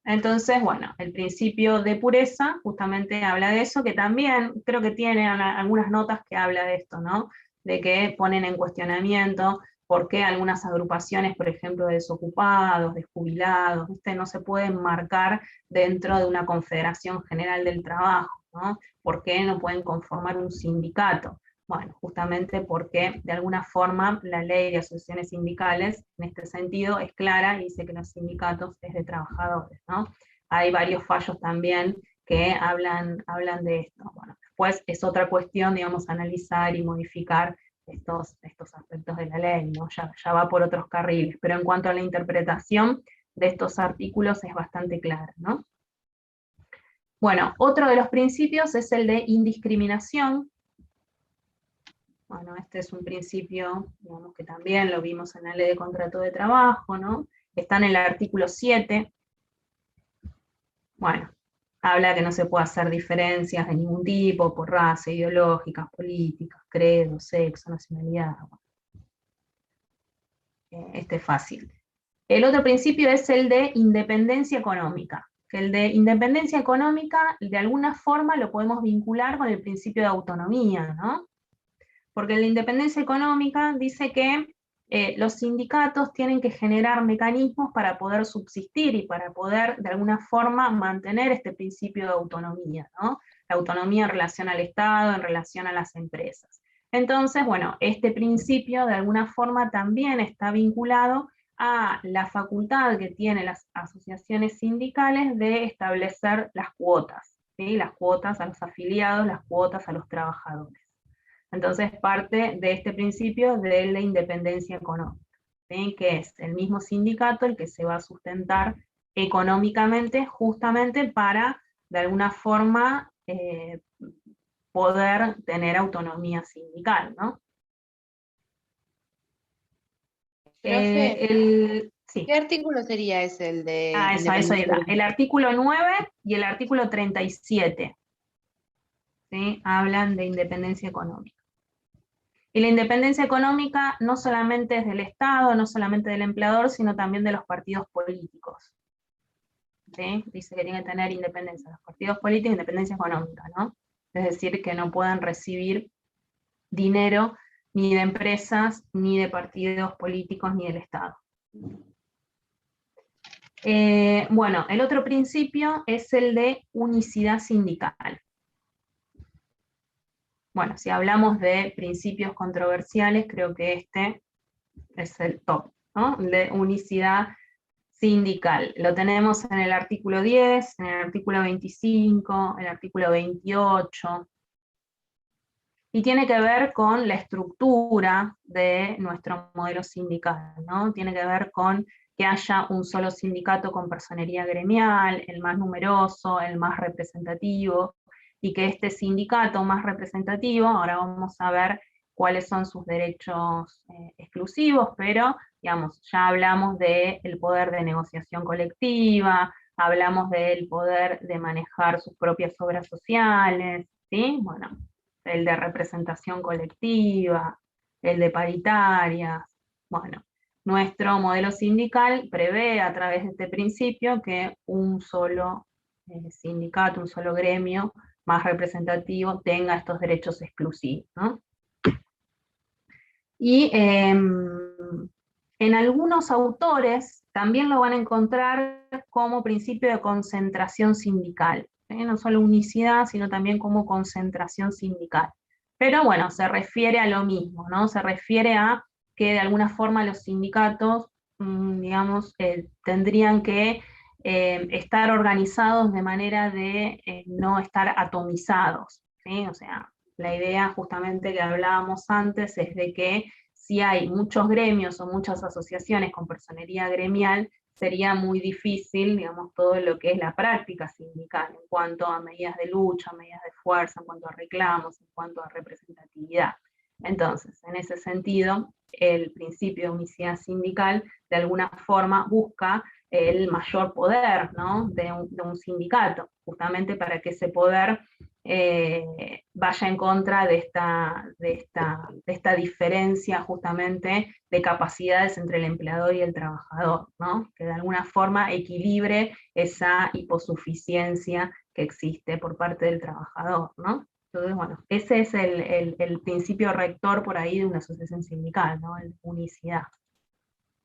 Entonces, bueno, el principio de pureza justamente habla de eso, que también creo que tiene algunas notas que habla de esto, ¿no? De que ponen en cuestionamiento por qué algunas agrupaciones, por ejemplo, de desocupados, de jubilados, no se pueden marcar dentro de una confederación general del trabajo, ¿no? ¿Por qué no pueden conformar un sindicato? Bueno, justamente porque de alguna forma la ley de asociaciones sindicales en este sentido es clara y dice que los sindicatos es de trabajadores, ¿no? Hay varios fallos también que hablan de esto. Bueno, después es otra cuestión, digamos, analizar y modificar estos aspectos de la ley, ¿no? Ya va por otros carriles, pero en cuanto a la interpretación de estos artículos es bastante clara, ¿no? Bueno, otro de los principios es el de indiscriminación. Bueno, este es un principio, digamos, que también lo vimos en la ley de contrato de trabajo, ¿no? está en el artículo 7. Bueno, habla que no se puede hacer diferencias de ningún tipo por raza, ideológicas, políticas, credo, sexo, nacionalidad. Este es fácil. El otro principio es el de independencia económica. Que el de independencia económica, de alguna forma, lo podemos vincular con el principio de autonomía, ¿no? Porque la independencia económica dice que los sindicatos tienen que generar mecanismos para poder subsistir y para poder, de alguna forma, mantener este principio de autonomía, ¿no? La autonomía en relación al Estado, en relación a las empresas. Entonces, bueno, este principio, de alguna forma, también está vinculado a la facultad que tienen las asociaciones sindicales de establecer las cuotas, ¿sí? Las cuotas a los afiliados, las cuotas a los trabajadores. Entonces parte de este principio de la independencia económica, ¿sí? Que es el mismo sindicato el que se va a sustentar económicamente justamente para, de alguna forma, poder tener autonomía sindical, ¿no? Profe, Sí. ¿qué artículo sería ese, el de Eso iba. El artículo 9 y el artículo 37, ¿sí? Hablan de independencia económica. Y la independencia económica no solamente es del Estado, no solamente del empleador, sino también de los partidos políticos. ¿Sí? Dice que tiene que tener independencia los partidos políticos, independencia económica, ¿no? Es decir, que no puedan recibir dinero ni de empresas, ni de partidos políticos, ni del Estado. Bueno, el otro principio es el de unicidad sindical. Bueno, si hablamos de principios controversiales, creo que este es el top, ¿no? De unicidad sindical. Lo tenemos en el artículo 10, en el artículo 25, en el artículo 28, y tiene que ver con la estructura de nuestro modelo sindical, ¿no? Tiene que ver con que haya un solo sindicato con personería gremial, el más numeroso, el más representativo, y que este sindicato más representativo, ahora vamos a ver cuáles son sus derechos exclusivos, pero digamos, ya hablamos del poder de negociación colectiva, hablamos del poder de manejar sus propias obras sociales, ¿sí? Bueno, el de representación colectiva, el de paritarias, bueno. Nuestro modelo sindical prevé a través de este principio que un solo sindicato, un solo gremio más representativo tenga estos derechos exclusivos, ¿no? Y en algunos autores también lo van a encontrar como principio de concentración sindical, no solo unicidad, sino también como concentración sindical. Pero bueno, se refiere a lo mismo, ¿no? Se refiere a que de alguna forma los sindicatos, digamos, tendrían que estar organizados de manera de no estar atomizados, ¿sí? O sea, la idea justamente que hablábamos antes es de que si hay muchos gremios o muchas asociaciones con personería gremial, sería muy difícil, digamos, todo lo que es la práctica sindical, en cuanto a medidas de lucha, medidas de fuerza, en cuanto a reclamos, en cuanto a representatividad. Entonces, en ese sentido, el principio de unicidad sindical, de alguna forma, busca el mayor poder, ¿no? de un sindicato, justamente para que ese poder vaya en contra de esta diferencia justamente de capacidades entre el empleador y el trabajador, ¿no? Que de alguna forma equilibre esa hiposuficiencia que existe por parte del trabajador, ¿no? Entonces, bueno, ese es el principio rector por ahí de una asociación sindical, ¿no? La unicidad.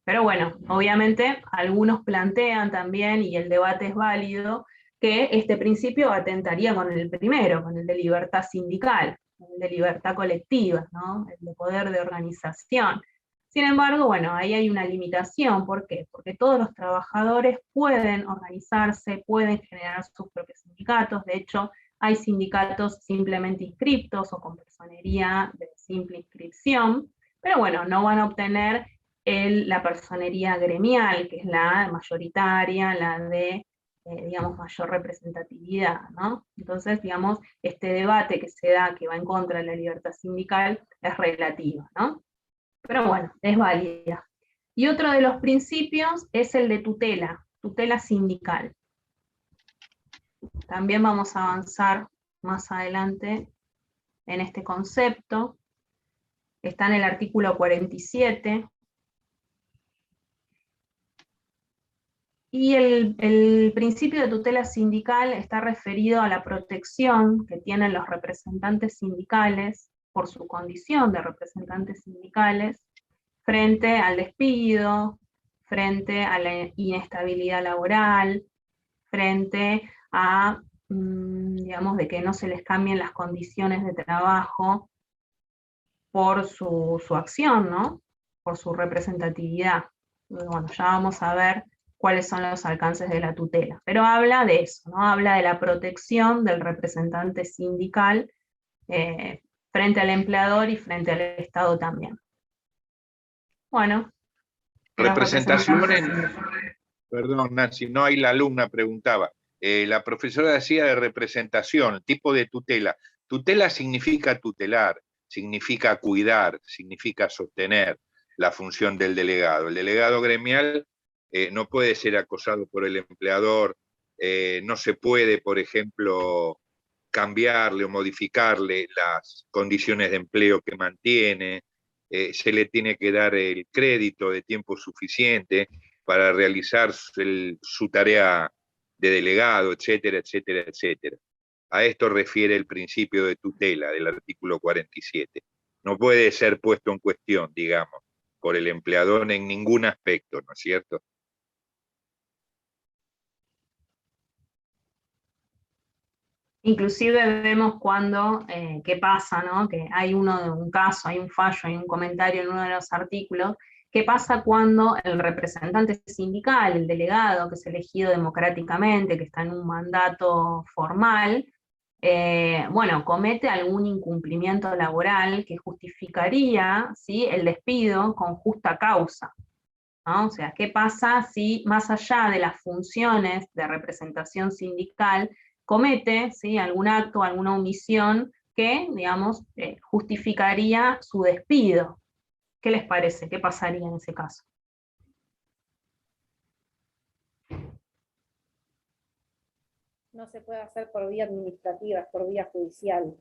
Pero bueno, obviamente algunos plantean también, y el debate es válido, que este principio atentaría con el primero, con el de libertad sindical, el de libertad colectiva, ¿no? El de poder de organización. Sin embargo, bueno, ahí hay una limitación. ¿Por qué? Porque todos los trabajadores pueden organizarse, pueden generar sus propios sindicatos. De hecho, hay sindicatos simplemente inscriptos o con personería de simple inscripción, pero bueno, no van a obtener la personería gremial, que es la mayoritaria, la de, digamos, mayor representatividad, ¿no? Entonces, digamos, este debate que se da, que va en contra de la libertad sindical, es relativa, ¿no? Pero bueno, es válida. Y otro de los principios es el de tutela sindical. También vamos a avanzar más adelante en este concepto. Está en el artículo 47. Y el principio de tutela sindical está referido a la protección que tienen los representantes sindicales por su condición de representantes sindicales frente al despido, frente a la inestabilidad laboral, frente a, digamos, de que no se les cambien las condiciones de trabajo por su acción, ¿no? Por su representatividad. Bueno, ya vamos a ver cuáles son los alcances de la tutela. Pero habla de eso, ¿no? Habla de la protección del representante sindical frente al empleador y frente al Estado también. Bueno. Representaciones, perdón Nancy, no, ahí la alumna preguntaba. La profesora decía de representación, tipo de tutela. Tutela significa tutelar, significa cuidar, significa sostener la función del delegado. El delegado gremial no puede ser acosado por el empleador, no se puede, por ejemplo, cambiarle o modificarle las condiciones de empleo que mantiene, se le tiene que dar el crédito de tiempo suficiente para realizar su tarea de delegado, etcétera, etcétera, etcétera. A esto refiere el principio de tutela del artículo 47. No puede ser puesto en cuestión, digamos, por el empleador en ningún aspecto, ¿no es cierto? Inclusive vemos cuando, qué pasa, ¿no? Que hay un caso, hay un fallo, hay un comentario en uno de los artículos, qué pasa cuando el representante sindical, el delegado que es elegido democráticamente, que está en un mandato formal, bueno, comete algún incumplimiento laboral que justificaría, ¿sí?, el despido con justa causa, ¿no? O sea, ¿qué pasa si más allá de las funciones de representación sindical comete, ¿sí?, algún acto, alguna omisión que, digamos, justificaría su despido? ¿Qué les parece? ¿Qué pasaría en ese caso? No se puede hacer por vía administrativa, es por vía judicial.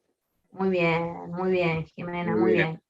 Muy bien, Jimena, muy bien.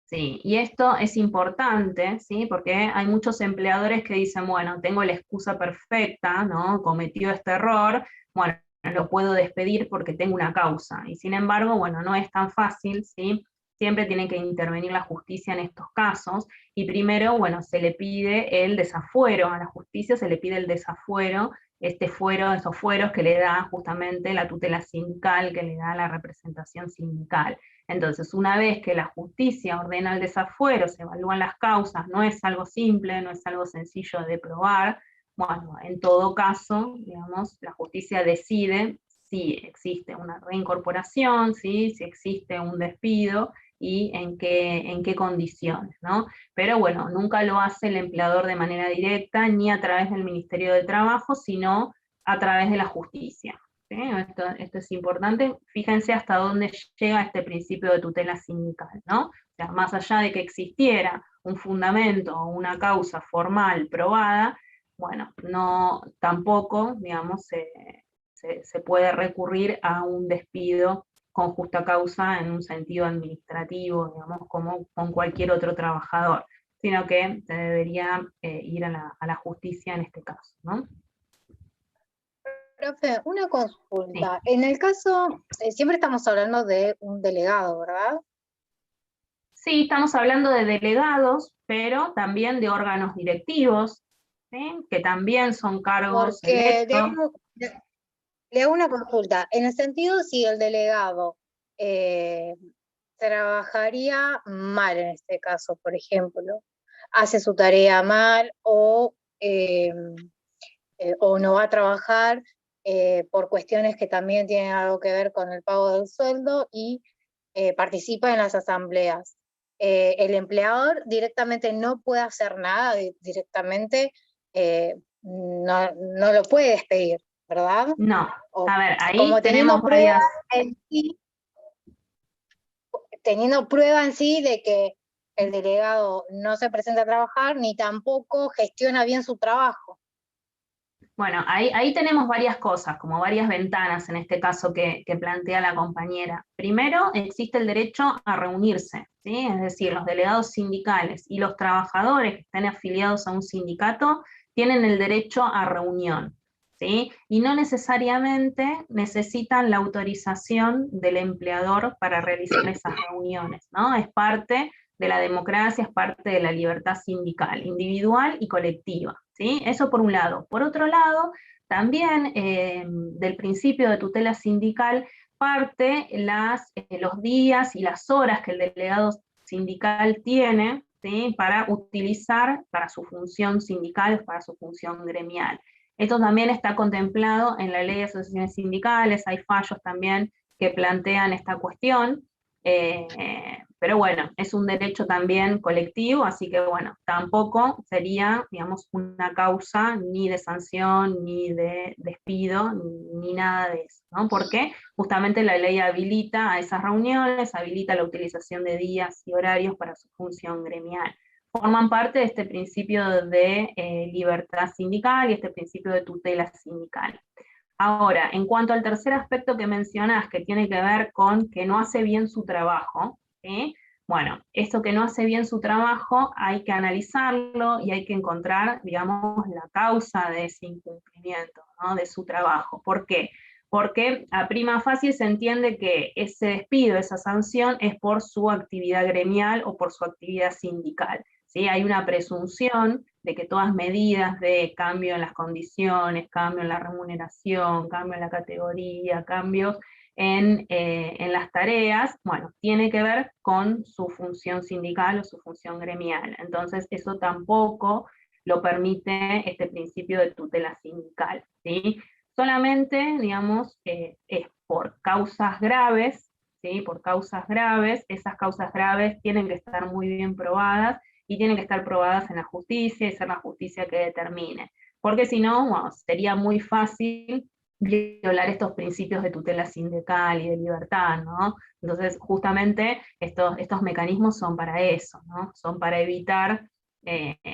Sí, y esto es importante, ¿sí? Porque hay muchos empleadores que dicen, bueno, tengo la excusa perfecta, ¿no? Cometió este error, bueno, lo puedo despedir porque tengo una causa. Y sin embargo, bueno, no es tan fácil, ¿sí? Siempre tiene que intervenir la justicia en estos casos, y primero, bueno, se le pide el desafuero, a la justicia se le pide el desafuero, esos fueros que le da justamente la tutela sindical, que le da la representación sindical. Entonces, una vez que la justicia ordena el desafuero, se evalúan las causas, no es algo simple, no es algo sencillo de probar, bueno, en todo caso, digamos, la justicia decide si existe una reincorporación, ¿sí?, si existe un despido, y en qué condiciones, ¿no? Pero bueno, nunca lo hace el empleador de manera directa, ni a través del Ministerio de Trabajo, sino a través de la justicia. ¿Sí? Esto es importante. Fíjense hasta dónde llega este principio de tutela sindical, ¿no? O sea, más allá de que existiera un fundamento o una causa formal probada, bueno, no, tampoco, digamos, se puede recurrir a un despido con justa causa en un sentido administrativo, digamos, como con cualquier otro trabajador, sino que se debería ir a la justicia en este caso, ¿no? Profe, una consulta. Sí. En el caso, siempre estamos hablando de un delegado, ¿verdad? Sí, estamos hablando de delegados, pero también de órganos directivos, ¿sí?, que también son cargos electos. Le hago una consulta. En el sentido, si el delegado trabajaría mal en este caso, por ejemplo, hace su tarea mal o no va a trabajar por cuestiones que también tienen algo que ver con el pago del sueldo y participa en las asambleas. El empleador directamente no puede hacer nada, directamente no lo puede despedir, ¿verdad? No, a ver, ahí como tenemos teniendo prueba en sí de que el delegado no se presenta a trabajar ni tampoco gestiona bien su trabajo. Bueno, ahí tenemos varias cosas, como varias ventanas en este caso que plantea la compañera. Primero, existe el derecho a reunirse, ¿sí? Es decir, los delegados sindicales y los trabajadores que estén afiliados a un sindicato tienen el derecho a reunión, ¿sí? Y no necesariamente necesitan la autorización del empleador para realizar esas reuniones, ¿no? Es parte de la democracia, es parte de la libertad sindical, individual y colectiva, ¿sí? Eso por un lado. Por otro lado, también del principio de tutela sindical parte los días y las horas que el delegado sindical tiene, ¿sí? Para utilizar para su función sindical, para su función gremial. Esto también está contemplado en la ley de asociaciones sindicales, hay fallos también que plantean esta cuestión, pero bueno, es un derecho también colectivo, así que bueno, tampoco sería, digamos, una causa ni de sanción, ni de despido, ni nada de eso, ¿no? Porque justamente la ley habilita a esas reuniones, habilita la utilización de días y horarios para su función gremial. Forman parte de este principio de libertad sindical y este principio de tutela sindical. Ahora, en cuanto al tercer aspecto que mencionas, que tiene que ver con que no hace bien su trabajo, ¿sí? Bueno, esto que no hace bien su trabajo hay que analizarlo y hay que encontrar, digamos, la causa de ese incumplimiento, ¿no? De su trabajo. ¿Por qué? Porque a prima facie se entiende que ese despido, esa sanción, es por su actividad gremial o por su actividad sindical, ¿sí? Hay una presunción de que todas medidas de cambio en las condiciones, cambio en la remuneración, cambio en la categoría, cambios en las tareas, bueno, tiene que ver con su función sindical o su función gremial. Entonces, eso tampoco lo permite este principio de tutela sindical, ¿sí? Solamente, digamos, es por causas graves, ¿sí? Por causas graves, esas causas graves tienen que estar muy bien probadas, y tienen que estar probadas en la justicia y ser la justicia que determine. Porque si no, bueno, sería muy fácil violar estos principios de tutela sindical y de libertad, ¿no? Entonces, justamente estos mecanismos son para eso, ¿no? Son para evitar el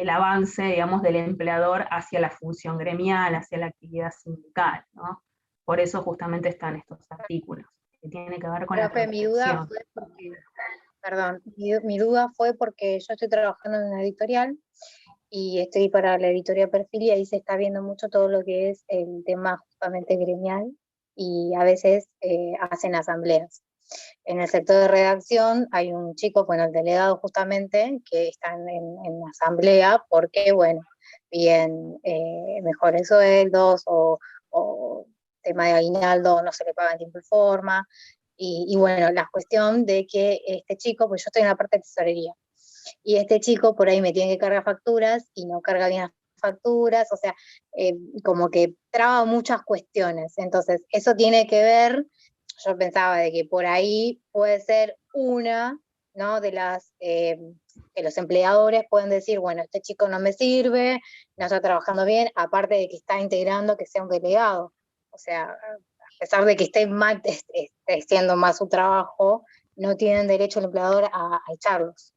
avance, digamos, del empleador hacia la función gremial, hacia la actividad sindical, ¿no? Por eso justamente están estos artículos, que tienen que ver con la Profe, mi duda protección. fue porque, perdón, mi duda fue porque yo estoy trabajando en una editorial y estoy para la editorial Perfil y ahí se está viendo mucho todo lo que es el tema justamente gremial y a veces hacen asambleas. En el sector de redacción hay un chico, bueno, el delegado justamente, que está en asamblea porque, bueno, bien mejores sueldos o tema de aguinaldo no se le paga en tiempo y forma. Y bueno, la cuestión de que este chico, pues yo estoy en la parte de tesorería, y este chico por ahí me tiene que cargar facturas y no carga bien las facturas, o sea, como que traba muchas cuestiones. Entonces, eso tiene que ver, yo pensaba de que por ahí puede ser una, ¿no? De las que los empleadores pueden decir, bueno, este chico no me sirve, no está trabajando bien, aparte de que está integrando que sea un delegado. O sea, a pesar de que esté mal, esté haciendo mal su trabajo, no tienen derecho el empleador a echarlos.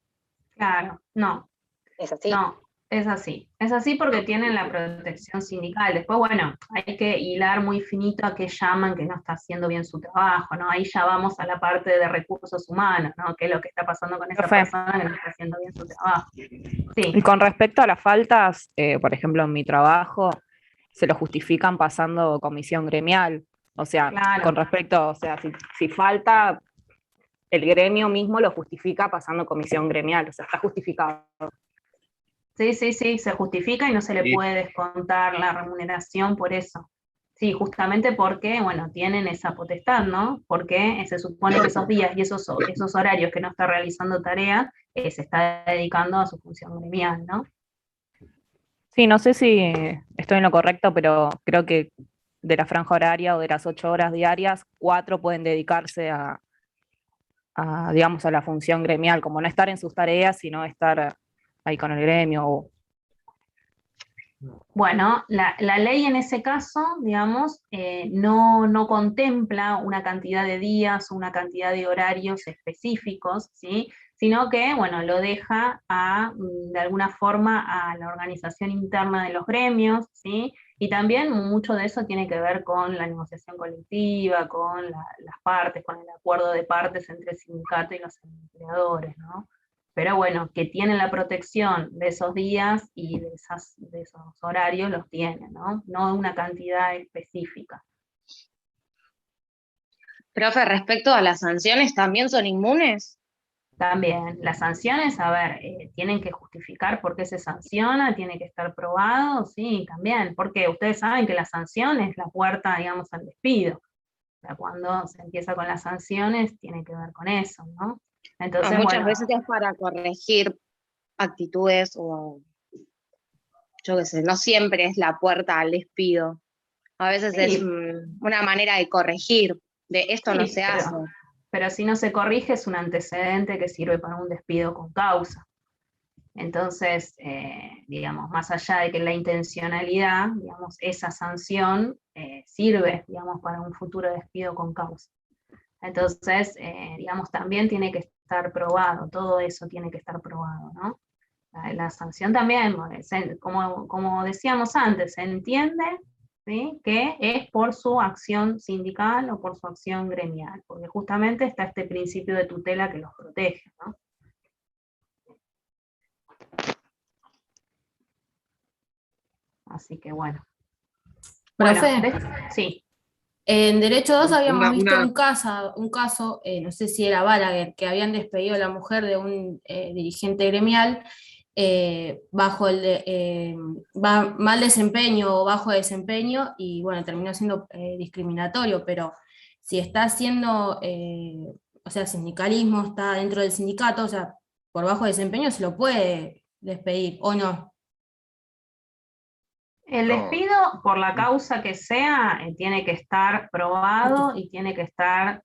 Claro, no. ¿Es así? No, es así. Es así porque tienen la protección sindical. Después, bueno, hay que hilar muy finito a qué llaman que no está haciendo bien su trabajo, ¿no? Ahí ya vamos a la parte de recursos humanos, ¿no? ¿Qué es lo que está pasando con esa Profe. persona que no está haciendo bien su trabajo? Sí. Y con respecto a las faltas, por ejemplo, en mi trabajo, se lo justifican pasando comisión gremial. O sea, Claro. con respecto, o sea, si falta, el gremio mismo lo justifica pasando comisión gremial, o sea, está justificado. Sí, sí, sí, se justifica y no se le Sí. puede descontar la remuneración por eso. Sí, justamente porque, bueno, tienen esa potestad, ¿no? Porque se supone que esos días y esos horarios que no está realizando tarea, se está dedicando a su función gremial, ¿no? Sí, no sé si estoy en lo correcto, pero creo que de la franja horaria o de las 8 horas diarias, 4 pueden dedicarse digamos, a la función gremial, como no estar en sus tareas, sino estar ahí con el gremio. Bueno, la ley en ese caso, digamos, no contempla una cantidad de días o una cantidad de horarios específicos, ¿sí? Sino que, bueno, lo deja de alguna forma a la organización interna de los gremios, ¿sí? Y también mucho de eso tiene que ver con la negociación colectiva, con las partes, con el acuerdo de partes entre el sindicato y los empleadores, ¿no? Pero bueno, que tienen la protección de esos días y de esos horarios, los tienen, ¿no? No una cantidad específica. Profe, respecto a las sanciones, ¿también son inmunes? También, las sanciones, a ver, tienen que justificar por qué se sanciona, tiene que estar probado, sí, también, porque ustedes saben que la sanción es la puerta, digamos, al despido. O sea, cuando se empieza con las sanciones, tiene que ver con eso, ¿no? Entonces, Muchas bueno, veces es para corregir actitudes o, yo qué sé, no siempre es la puerta al despido. A veces es sí, una manera de corregir, de esto no sí, se hace. pero si no se corrige es un antecedente que sirve para un despido con causa. Entonces, digamos, más allá de que la intencionalidad, digamos, esa sanción sirve, digamos, para un futuro despido con causa. Entonces, digamos, también tiene que estar probado, todo eso tiene que estar probado, ¿no? La sanción también, como decíamos antes, se entiende, ¿sí?, que es por su acción sindical o por su acción gremial, porque justamente está este principio de tutela que los protege, ¿no? Así que bueno. Profe, Sí. en Derecho 2 habíamos visto Una- un caso, no sé si era Balaguer, que habían despedido a la mujer de un dirigente gremial bajo mal desempeño o bajo desempeño, y bueno, terminó siendo discriminatorio, pero si está haciendo, o sea, sindicalismo, está dentro del sindicato, o sea, por bajo desempeño se lo puede despedir, ¿o no? El No. despido, por la causa que sea, tiene que estar probado y tiene que estar,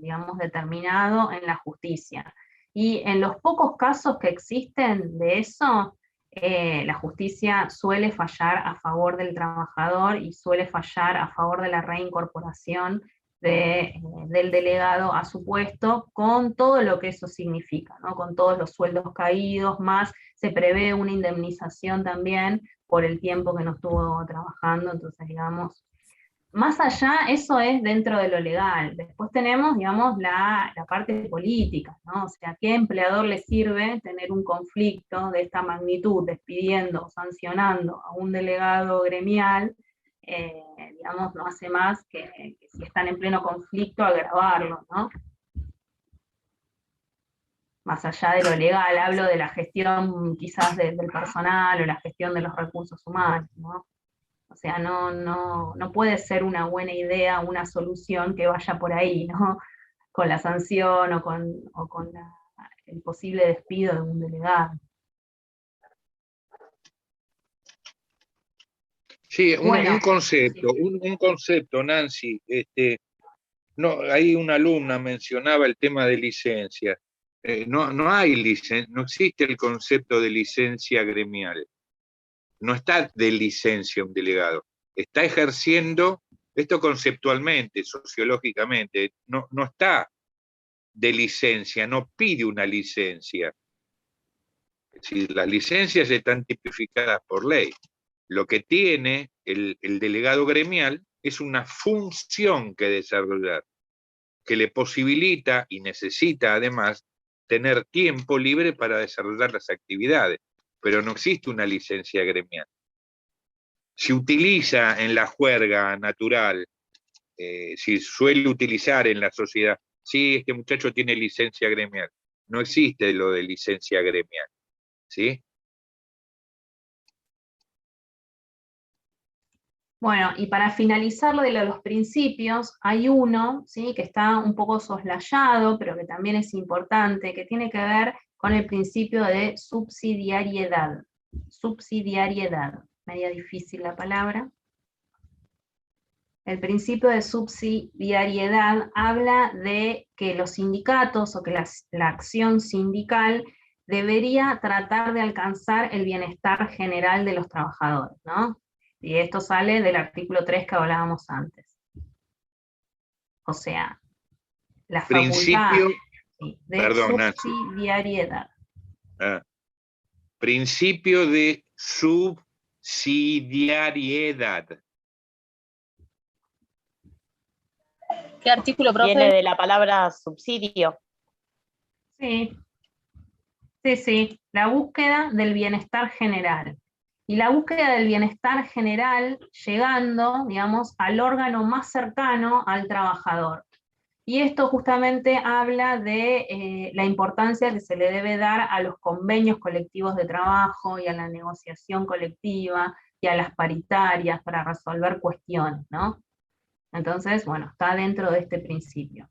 digamos, determinado en la justicia. Y en los pocos casos que existen de eso, la justicia suele fallar a favor del trabajador y suele fallar a favor de la reincorporación del delegado a su puesto, con todo lo que eso significa, ¿no? Con todos los sueldos caídos, más se prevé una indemnización también por el tiempo que no estuvo trabajando. Entonces, digamos, más allá, eso es dentro de lo legal. Después tenemos, digamos, la parte política, ¿no? O sea, ¿qué empleador le sirve tener un conflicto de esta magnitud, despidiendo, sancionando a un delegado gremial? Digamos, no hace más que si están en pleno conflicto, agravarlo, ¿no? Más allá de lo legal, hablo de la gestión quizás del personal o la gestión de los recursos humanos, ¿no? O sea, no puede ser una buena idea, una solución que vaya por ahí, ¿no? Con la sanción o con el posible despido de un delegado. Sí, Bueno, un concepto, Nancy. No, ahí una alumna mencionaba el tema de licencia. No hay licencia, no existe el concepto de licencia gremial. No está de licencia un delegado. Está ejerciendo, esto conceptualmente, sociológicamente, no está de licencia, no pide una licencia. Es decir, las licencias están tipificadas por ley. Lo que tiene el delegado gremial es una función que desarrollar, que le posibilita y necesita además tener tiempo libre para desarrollar las actividades, pero no existe una licencia gremial. Se utiliza en la juerga natural, si suele utilizar en la sociedad, sí, este muchacho tiene licencia gremial. No existe lo de licencia gremial, ¿sí? Bueno, y para finalizar lo de los principios, hay uno, ¿sí?, que está un poco soslayado, pero que también es importante, que tiene que ver con el principio de subsidiariedad. Subsidiariedad, media difícil la palabra. El principio de subsidiariedad habla de que los sindicatos o que la acción sindical debería tratar de alcanzar el bienestar general de los trabajadores, ¿no? Y esto sale del artículo 3 que hablábamos antes. O sea, la facultad Principio, de perdón, Nancy. subsidiariedad. Principio de subsidiariedad. ¿Qué artículo, profe? Viene de la palabra subsidio. Sí. Sí, la búsqueda del bienestar general. Y la búsqueda del bienestar general llegando, digamos, al órgano más cercano al trabajador. Y esto justamente habla de la importancia que se le debe dar a los convenios colectivos de trabajo y a la negociación colectiva y a las paritarias para resolver cuestiones, ¿no? Entonces, bueno, está dentro de este principio.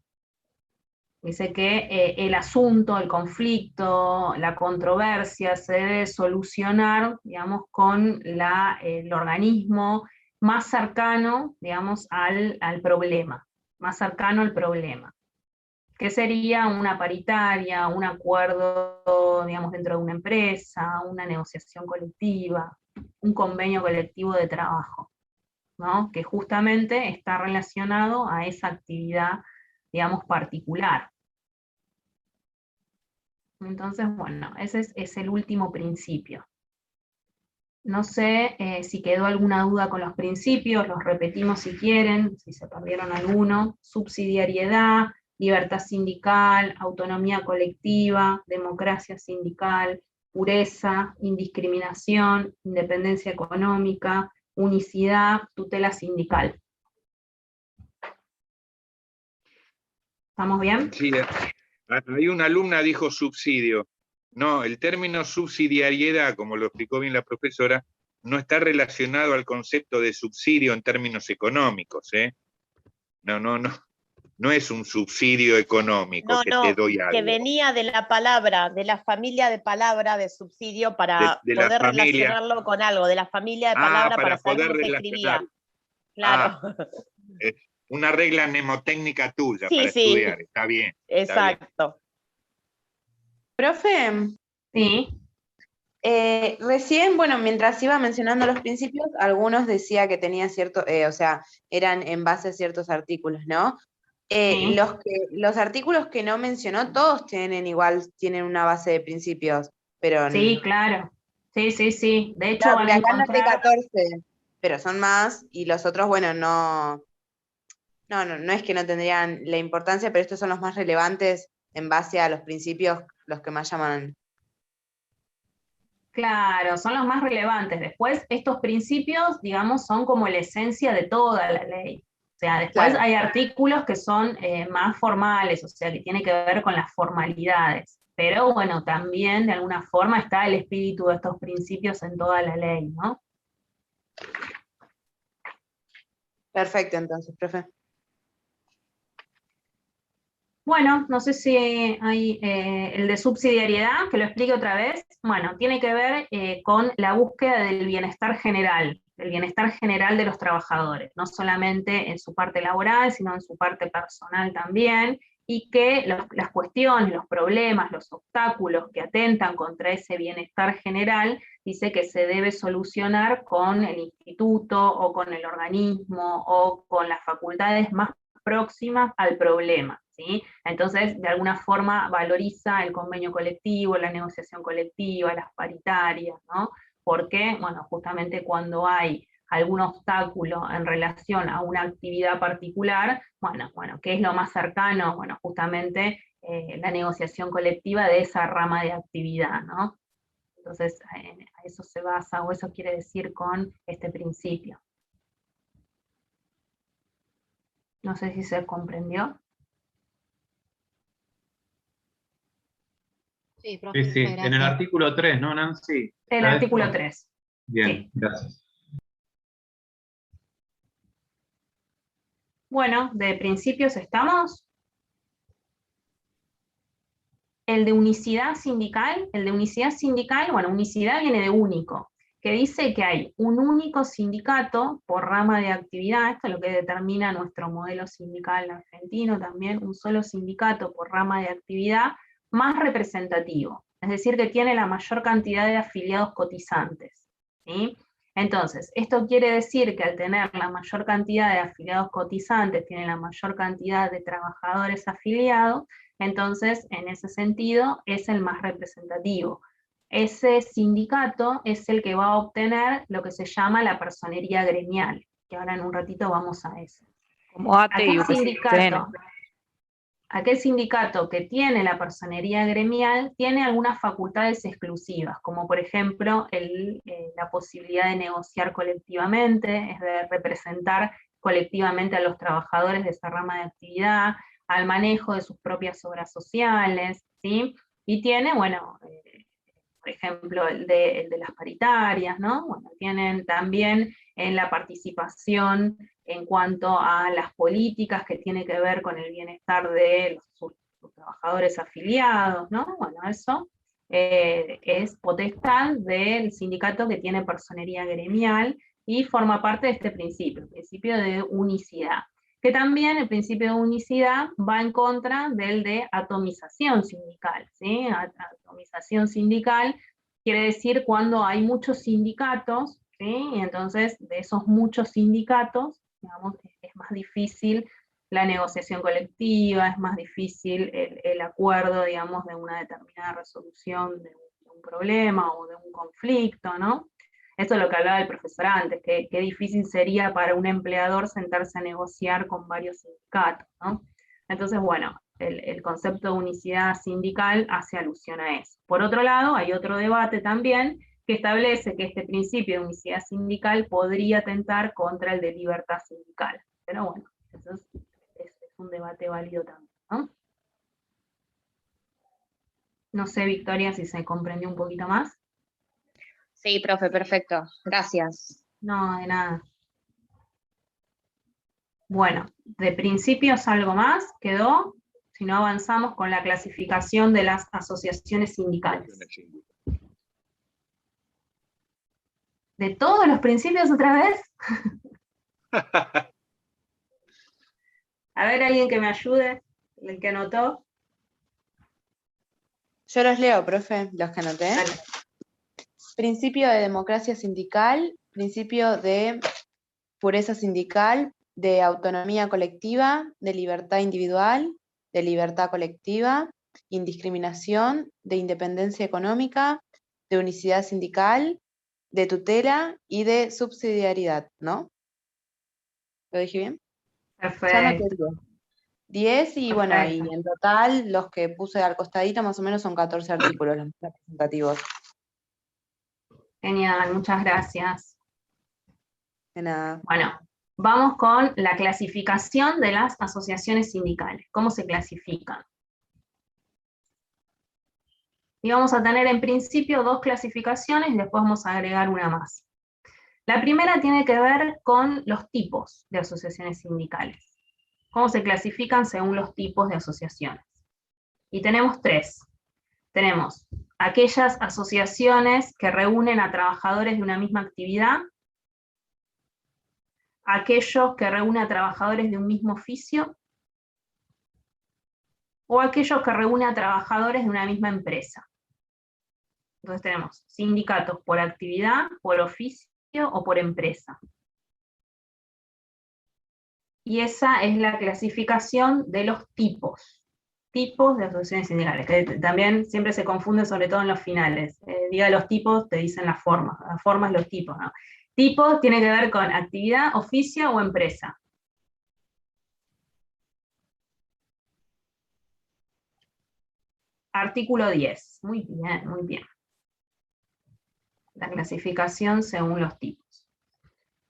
Dice que el asunto, el conflicto, la controversia se debe solucionar, digamos, con el organismo más cercano, digamos, al problema, más cercano al problema. ¿Qué sería una paritaria, un acuerdo, digamos, dentro de una empresa, una negociación colectiva, un convenio colectivo de trabajo, ¿no? Que justamente está relacionado a esa actividad, digamos, particular. Entonces, bueno, ese es el último principio. No sé si quedó alguna duda con los principios, los repetimos si quieren, si se perdieron alguno. Subsidiariedad, libertad sindical, autonomía colectiva, democracia sindical, pureza, indiscriminación, independencia económica, unicidad, tutela sindical. ¿Estamos bien? Sí, hay una alumna dijo subsidio. No, el término subsidiariedad, como lo explicó bien la profesora, no está relacionado al concepto de subsidio en términos económicos, ¿eh? No es un subsidio económico que te doy algo. Que venía de la palabra, de la familia de palabra de subsidio para de poder familia. Relacionarlo con algo, de la familia de palabra para saber cómo se escribía. Claro. Una regla mnemotécnica tuya sí, para estudiar, está bien. Exacto. Está bien. Profe, sí. Recién, bueno, mientras iba mencionando los principios, algunos decía que tenía cierto, o sea, eran en base a ciertos artículos, ¿no? Sí. Los artículos que no mencionó, todos tienen una base de principios, pero... Sí, claro. Sí. De hecho, claro, van a acá encontrar... noté 14, pero son más, y los otros, bueno, no es que no tendrían la importancia, pero estos son los más relevantes en base a los principios, los que más llaman. Claro, son los más relevantes. Después, estos principios, digamos, son como la esencia de toda la ley. O sea, después Claro. hay artículos que son más formales, o sea, que tiene que ver con las formalidades. Pero bueno, también de alguna forma está el espíritu de estos principios en toda la ley, ¿no? Perfecto, entonces, profe. Bueno, no sé si hay el de subsidiariedad, que lo explique otra vez. Bueno, tiene que ver con la búsqueda del bienestar general de los trabajadores, no solamente en su parte laboral, sino en su parte personal también, y que las cuestiones, los problemas, los obstáculos que atentan contra ese bienestar general, dice que se debe solucionar con el instituto, o con el organismo, o con las facultades más próximas al problema. ¿Sí? Entonces, de alguna forma valoriza el convenio colectivo, la negociación colectiva, las paritarias, ¿no? Porque, bueno, justamente cuando hay algún obstáculo en relación a una actividad particular, bueno, ¿qué es lo más cercano? Bueno, justamente la negociación colectiva de esa rama de actividad, ¿no? Entonces, a eso se basa, o eso quiere decir con este principio. No sé si se comprendió. Sí, profe, sí. En el artículo 3, ¿no, Nancy? El artículo 3. Bien, sí. Gracias. Bueno, de principios estamos. El de unicidad sindical, bueno, unicidad viene de único, que dice que hay un único sindicato por rama de actividad, esto es lo que determina nuestro modelo sindical argentino también, un solo sindicato por rama de actividad más representativo. es decir, que tiene la mayor cantidad de afiliados cotizantes, ¿sí? Entonces, esto quiere decir que al tener la mayor cantidad de afiliados cotizantes, tiene la mayor cantidad de trabajadores afiliados, entonces, en ese sentido, es el más representativo. Ese sindicato es el que va a obtener lo que se llama la personería gremial, que ahora en un ratito vamos a eso. Como ATE y UPCN. Aquel sindicato que tiene la personería gremial tiene algunas facultades exclusivas, como por ejemplo la posibilidad de negociar colectivamente, es de representar colectivamente a los trabajadores de esa rama de actividad, al manejo de sus propias obras sociales, ¿sí? Y tiene, bueno, por ejemplo, el de las paritarias, ¿no? Bueno, tienen también en la participación en cuanto a las políticas que tiene que ver con el bienestar de sus trabajadores afiliados, ¿no? Bueno, eso es potestad del sindicato que tiene personería gremial y forma parte de este principio, el principio de unicidad. Que también el principio de unicidad va en contra del de atomización sindical, ¿sí? Atomización sindical quiere decir cuando hay muchos sindicatos, ¿sí? Y entonces de esos muchos sindicatos, digamos, es más difícil la negociación colectiva, es más difícil el acuerdo, digamos, de una determinada resolución de un problema o de un conflicto, ¿no? Eso es lo que hablaba el profesor antes, que difícil sería para un empleador sentarse a negociar con varios sindicatos, ¿no? Entonces, bueno, el concepto de unicidad sindical hace alusión a eso. Por otro lado, hay otro debate también que establece que este principio de unicidad sindical podría atentar contra el de libertad sindical. Pero bueno, eso es un debate válido también, ¿no? No sé, Victoria, si se comprendió un poquito más. Sí, profe, perfecto. Gracias. No, de nada. Bueno, de principios algo más quedó, si no avanzamos con la clasificación de las asociaciones sindicales. ¿De todos los principios otra vez? A ver, alguien que me ayude, el que anotó. Yo los leo, profe, los que anoté. Dale. Principio de democracia sindical, principio de pureza sindical, de autonomía colectiva, de libertad individual, de libertad colectiva, indiscriminación, de independencia económica, de unicidad sindical, de tutela y de subsidiariedad, ¿no? ¿Lo dije bien? Perfecto. 10 y bueno, y en total los que puse al costadito más o menos son 14 artículos los más representativos. Genial, muchas gracias. De nada. Bueno, vamos con la clasificación de las asociaciones sindicales. ¿Cómo se clasifican? Y vamos a tener en principio dos clasificaciones y después vamos a agregar una más. La primera tiene que ver con los tipos de asociaciones sindicales. ¿Cómo se clasifican según los tipos de asociaciones? Y tenemos tres. Tenemos aquellas asociaciones que reúnen a trabajadores de una misma actividad, aquellos que reúnen a trabajadores de un mismo oficio, o aquellos que reúnen a trabajadores de una misma empresa. Entonces tenemos sindicatos por actividad, por oficio o por empresa. Y esa es la clasificación de los tipos de asociaciones sindicales, que también siempre se confunde, sobre todo en los finales. Diga los tipos, te dicen las formas los tipos, ¿no? Tipos tiene que ver con actividad, oficio o empresa. Artículo 10, muy bien, muy bien. La clasificación según los tipos.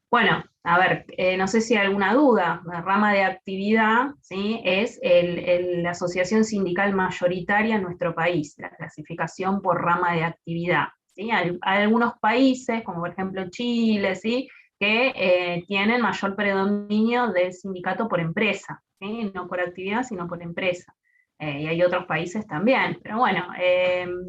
Bueno, a ver, no sé si hay alguna duda. La rama de actividad, ¿sí? Es la asociación sindical mayoritaria en nuestro país, la clasificación por rama de actividad, ¿sí? Hay algunos países, como por ejemplo Chile, ¿sí? Que tienen mayor predominio del sindicato por empresa, ¿sí? No por actividad, sino por empresa. Y hay otros países también, pero bueno,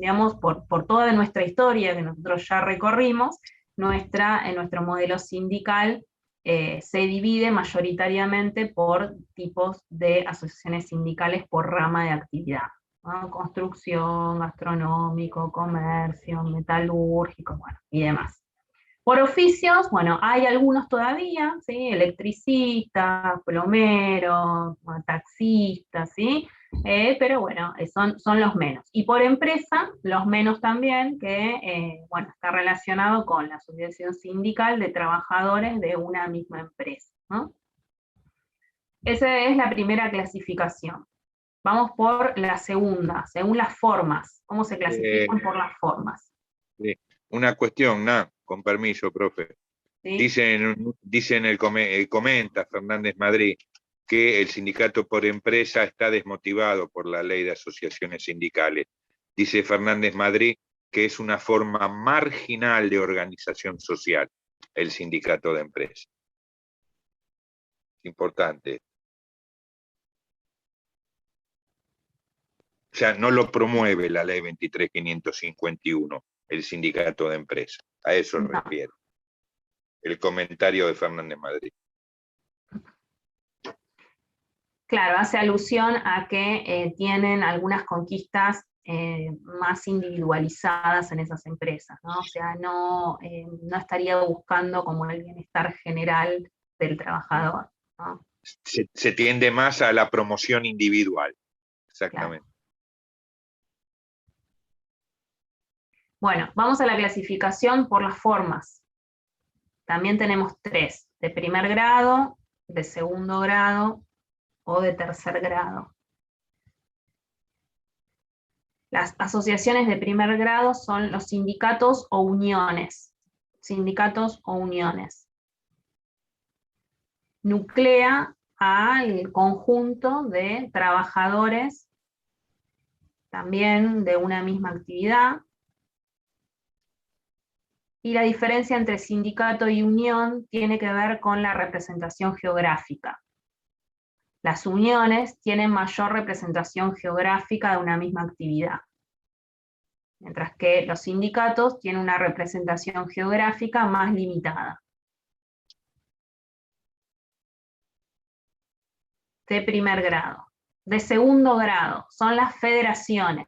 digamos, por toda nuestra historia que nosotros ya recorrimos, en nuestro modelo sindical se divide mayoritariamente por tipos de asociaciones sindicales por rama de actividad. ¿no? Construcción, gastronómico, comercio, metalúrgico, bueno, y demás. Por oficios, bueno, hay algunos todavía, ¿sí? Electricistas, plomeros, bueno, taxistas, ¿sí? Pero bueno, son los menos. Y por empresa, los menos también, que bueno, está relacionado con la asociación sindical de trabajadores de una misma empresa, ¿no? Esa es la primera clasificación. Vamos por la segunda, según las formas. ¿Cómo se clasifican por las formas? Sí. Una cuestión, con permiso, profe. ¿Sí? Comenta Fernández Madrid que el sindicato por empresa está desmotivado por la ley de asociaciones sindicales. Dice Fernández Madrid que es una forma marginal de organización social, el sindicato de empresa. Importante. O sea, no lo promueve la ley 23.551, el sindicato de empresa. A eso refiero. El comentario de Fernández Madrid. Claro, hace alusión a que tienen algunas conquistas más individualizadas en esas empresas, ¿no? O sea, no estaría buscando como el bienestar general del trabajador, ¿no? Se tiende más a la promoción individual. Exactamente. Claro. Bueno, vamos a la clasificación por las formas. También tenemos 3, de primer grado, de segundo grado o de tercer grado. Las asociaciones de primer grado son los sindicatos o uniones. Sindicatos o uniones. Nuclea al conjunto de trabajadores también de una misma actividad. Y la diferencia entre sindicato y unión tiene que ver con la representación geográfica. Las uniones tienen mayor representación geográfica de una misma actividad, mientras que los sindicatos tienen una representación geográfica más limitada. De primer grado. De segundo grado son las federaciones.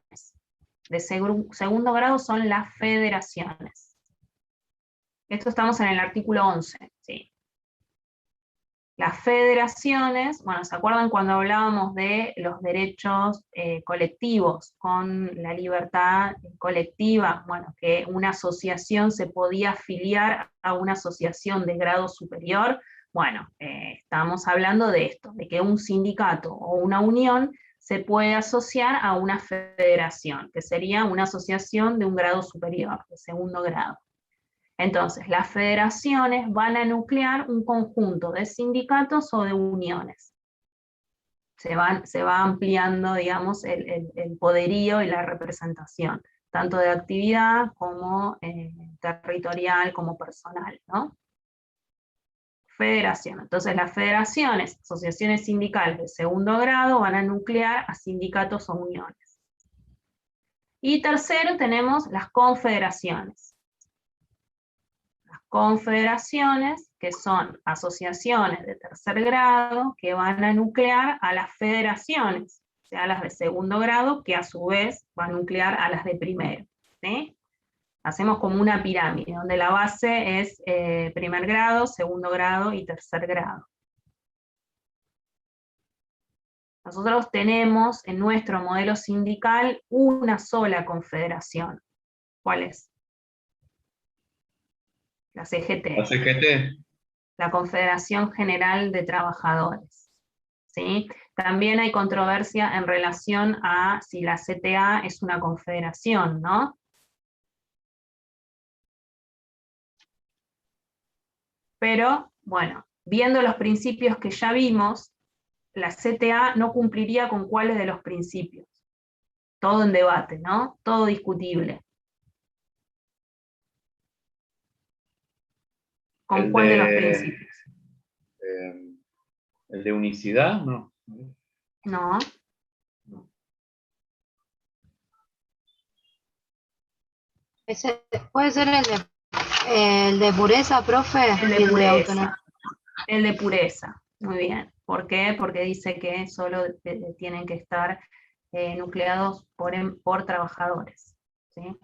De segundo grado son las federaciones. Esto estamos en el artículo 11, ¿sí? Las federaciones, bueno, ¿se acuerdan cuando hablábamos de los derechos colectivos con la libertad colectiva? Bueno, que una asociación se podía afiliar a una asociación de grado superior. Bueno, estamos hablando de esto, de que un sindicato o una unión se puede asociar a una federación, que sería una asociación de un grado superior, de segundo grado. Entonces, las federaciones van a nuclear un conjunto de sindicatos o de uniones. Se va ampliando, digamos, el poderío y la representación, tanto de actividad como territorial, como personal, ¿no? Federación. Entonces, las federaciones, asociaciones sindicales de segundo grado, van a nuclear a sindicatos o uniones. Y tercero, tenemos las confederaciones. Confederaciones, que son asociaciones de tercer grado, que van a nuclear a las federaciones, o sea, a las de segundo grado, que a su vez van a nuclear a las de primero, ¿sí? Hacemos como una pirámide, donde la base es primer grado, segundo grado y tercer grado. Nosotros tenemos en nuestro modelo sindical una sola confederación. ¿Cuál es? La CGT. La CGT. La Confederación General de Trabajadores. ¿Sí? También hay controversia en relación a si la CTA es una confederación, ¿no? Pero, bueno, viendo los principios que ya vimos, la CTA no cumpliría con cuáles de los principios. Todo en debate, ¿no? Todo discutible. ¿Con cuál de los principios? ¿El de unicidad? No. No. ¿Puede ser el de pureza, profe? El de pureza, muy bien. ¿Por qué? Porque dice que solo tienen que estar nucleados por trabajadores, ¿sí?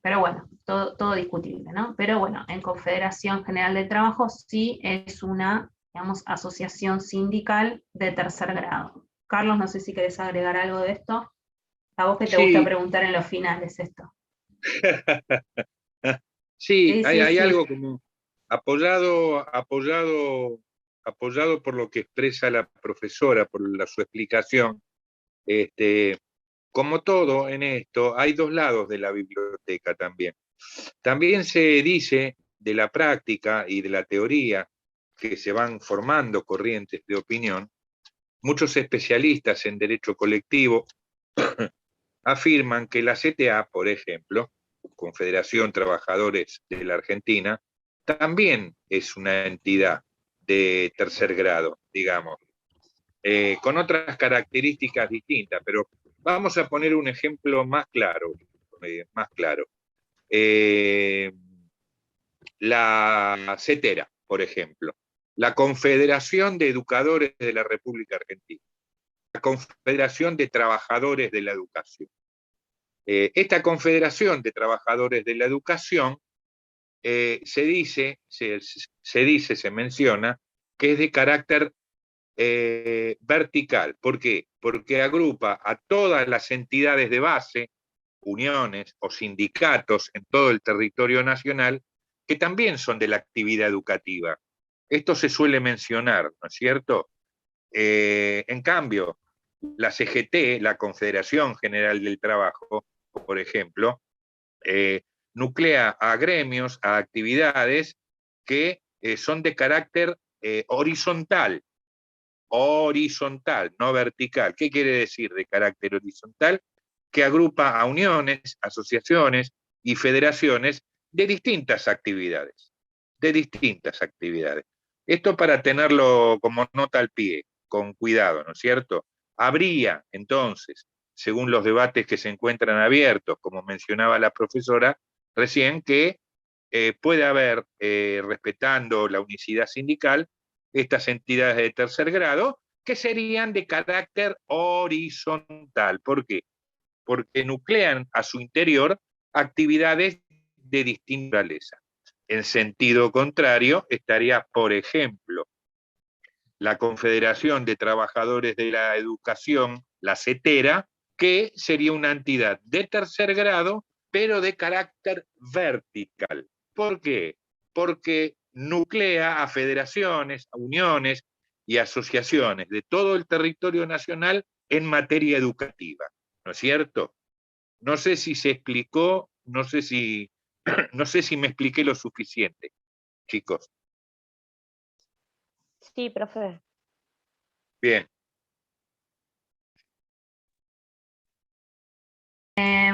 Pero bueno, todo discutible, ¿no? Pero bueno, en Confederación General del Trabajo sí es una, digamos, asociación sindical de tercer grado. Carlos, no sé si querés agregar algo de esto. A vos que te gusta Sí. preguntar en los finales esto. Sí, Sí, hay sí. algo como apoyado por lo que expresa la profesora, por su explicación. Como todo en esto, hay dos lados de la biblioteca también. También se dice de la práctica y de la teoría que se van formando corrientes de opinión. Muchos especialistas en derecho colectivo afirman que la CTA, por ejemplo, Confederación Trabajadores de la Argentina, también es una entidad de tercer grado, digamos, con otras características distintas, pero vamos a poner un ejemplo más claro. La CETERA, por ejemplo, la Confederación de Educadores de la República Argentina, la Confederación de Trabajadores de la Educación. Esta Confederación de Trabajadores de la Educación se menciona que es de carácter vertical. ¿Por qué? Porque agrupa a todas las entidades de base, uniones o sindicatos en todo el territorio nacional, que también son de la actividad educativa. Esto se suele mencionar, ¿no es cierto? En cambio, la CGT, la Confederación General del Trabajo, por ejemplo, nuclea a gremios, a actividades que son de carácter horizontal, no vertical. ¿Qué quiere decir de carácter horizontal? Que agrupa a uniones, asociaciones y federaciones de distintas actividades. Esto para tenerlo como nota al pie, con cuidado, ¿no es cierto? Habría, entonces, según los debates que se encuentran abiertos, como mencionaba la profesora recién, que puede haber, respetando la unicidad sindical, estas entidades de tercer grado, que serían de carácter horizontal. ¿Por qué? Porque nuclean a su interior actividades de distinta naturaleza. En sentido contrario, estaría, por ejemplo, la Confederación de Trabajadores de la Educación, la CETERA, que sería una entidad de tercer grado, pero de carácter vertical. ¿Por qué? Porque nuclea a federaciones, a uniones y asociaciones de todo el territorio nacional en materia educativa, ¿no es cierto? No sé si se explicó, no sé si me expliqué lo suficiente, chicos. Sí, profe. Bien.